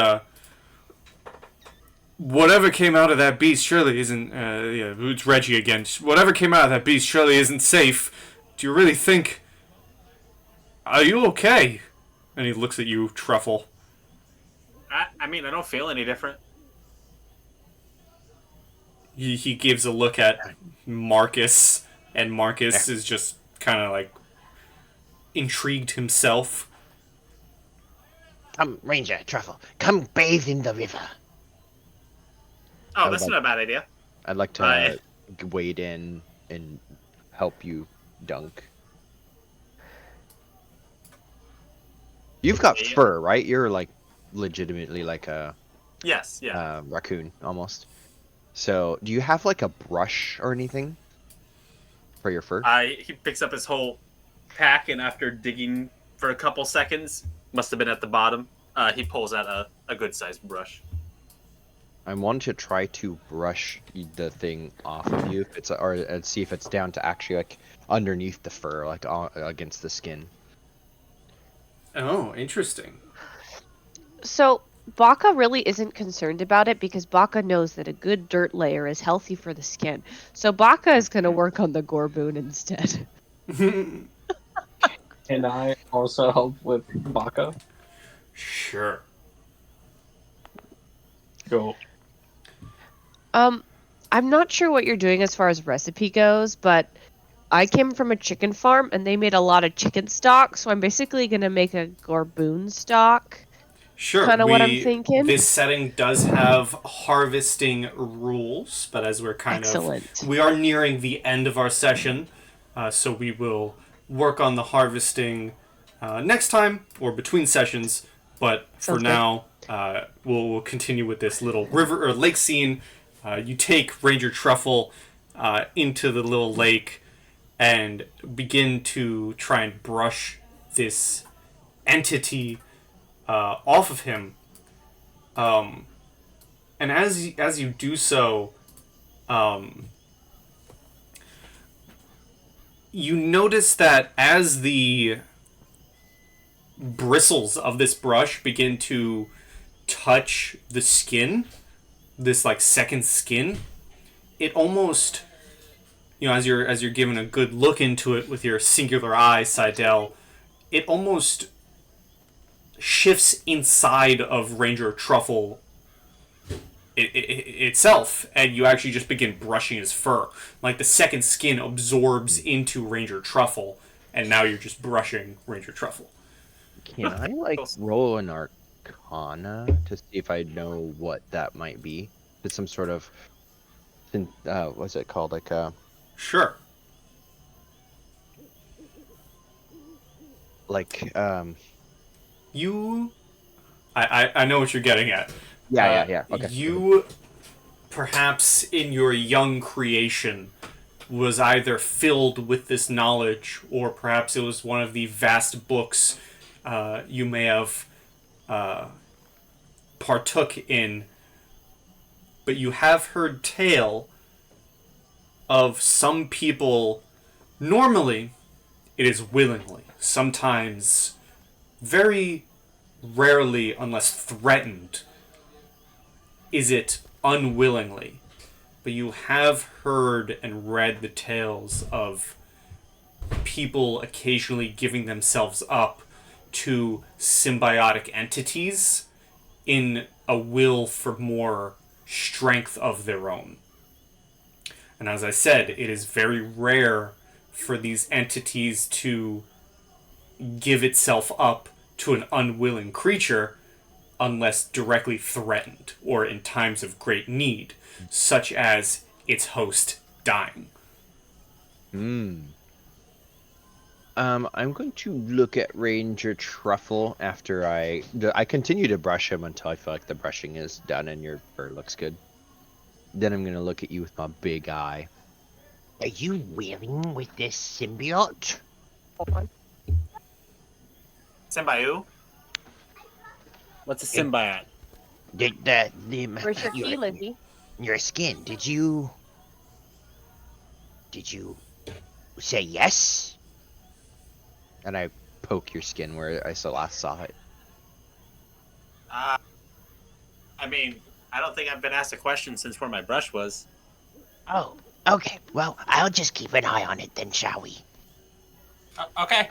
"Whatever came out of that beast surely isn't." It's Reggie again. Whatever came out of that beast surely isn't safe. Do you really think? Are you okay? And he looks at you, Truffle. I mean, I don't feel any different. He gives a look at Marcus, and Marcus is just kind of like intrigued himself. Come, Ranger, Truffle. Come bathe in the river. Oh, that's not a bad idea. I'd like to wade in and help you dunk. You've got fur, right? You're like legitimately like a yes, yeah, raccoon almost. So, do you have like a brush or anything for your fur? He picks up his whole pack, and after digging for a couple seconds, must have been at the bottom, he pulls out a good-sized brush. I want to try to brush the thing off of you, and see if it's down to actually like underneath the fur, like against the skin. Oh, interesting. So Baka really isn't concerned about it because Baka knows that a good dirt layer is healthy for the skin. So Baka is going to work on the Gorboon instead. Can I also help with Baka? Sure. Go. I'm not sure what you're doing as far as recipe goes, but I came from a chicken farm and they made a lot of chicken stock, so I'm basically gonna make a gorboon stock. Sure, Kinda what I'm thinking. this setting does have harvesting rules, but as we're Excellent. we are nearing the end of our session, so we will work on the harvesting next time or between sessions. But for Sounds good. now, we'll continue with this little river or lake scene. You take Ranger Truffle into the little lake and begin to try and brush this entity off of him. And as you do so, you notice that as the bristles of this brush begin to touch the skin, this like second skin, it almost, as you're giving a good look into it with your singular eye, Seidel, it almost shifts inside of Ranger Truffle itself, and you actually just begin brushing his fur. Like the second skin absorbs into Ranger Truffle, and now you're just brushing Ranger Truffle. Can I roll an Arcana to see if I know what that might be? It's some sort of, what's it called? Sure. I know what you're getting at. Yeah. Okay. You, perhaps in your young creation, was either filled with this knowledge, or perhaps it was one of the vast books you may have partook in. But you have heard tale of some people, normally it is willingly, sometimes very rarely, unless threatened, is it unwillingly. But you have heard and read the tales of people occasionally giving themselves up to symbiotic entities in a will for more strength of their own. And as I said, it is very rare for these entities to give itself up to an unwilling creature unless directly threatened or in times of great need, such as its host dying. I'm going to look at Ranger Truffle after I continue to brush him until I feel like the brushing is done and your fur looks good. Then I'm going to look at you with my big eye. Are you willing with this symbiote? Hold on. Symbiote? What's a symbiote? Where's your key, Lizzie? Your skin. Did you say yes? And I poke your skin where I last saw it. I mean, I don't think I've been asked a question since where my brush was. Oh, okay. Well, I'll just keep an eye on it then, shall we? Okay.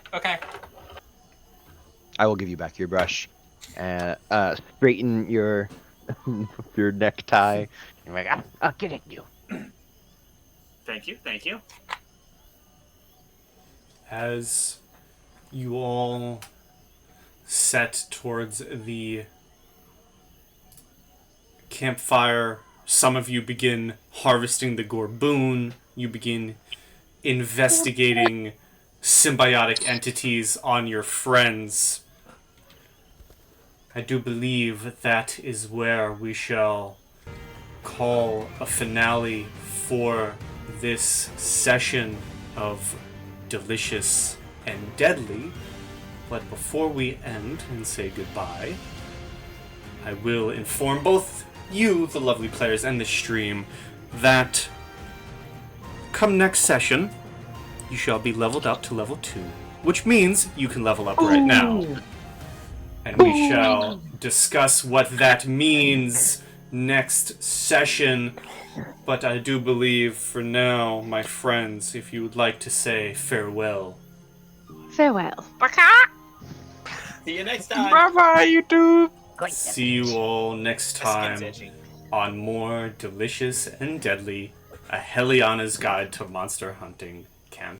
I will give you back your brush. And straighten your your necktie. I'm like, I'll get it, you. Thank you. As you all set towards the campfire, some of you begin harvesting the gorboon. You begin investigating symbiotic entities on your friends. I do believe that is where we shall call a finale for this session of Delicious and Deadly. But before we end and say goodbye, I will inform both you, the lovely players, and the stream that come next session, you shall be leveled up to level 2, which means you can level up right now. And we shall discuss what that means next session. But I do believe for now, my friends, if you would like to say farewell. Farewell. See you next time. Bye-bye, YouTube! See you all next My skin's time itching. on more delicious and deadly, a Heliana's Guide to Monster Hunting campaign.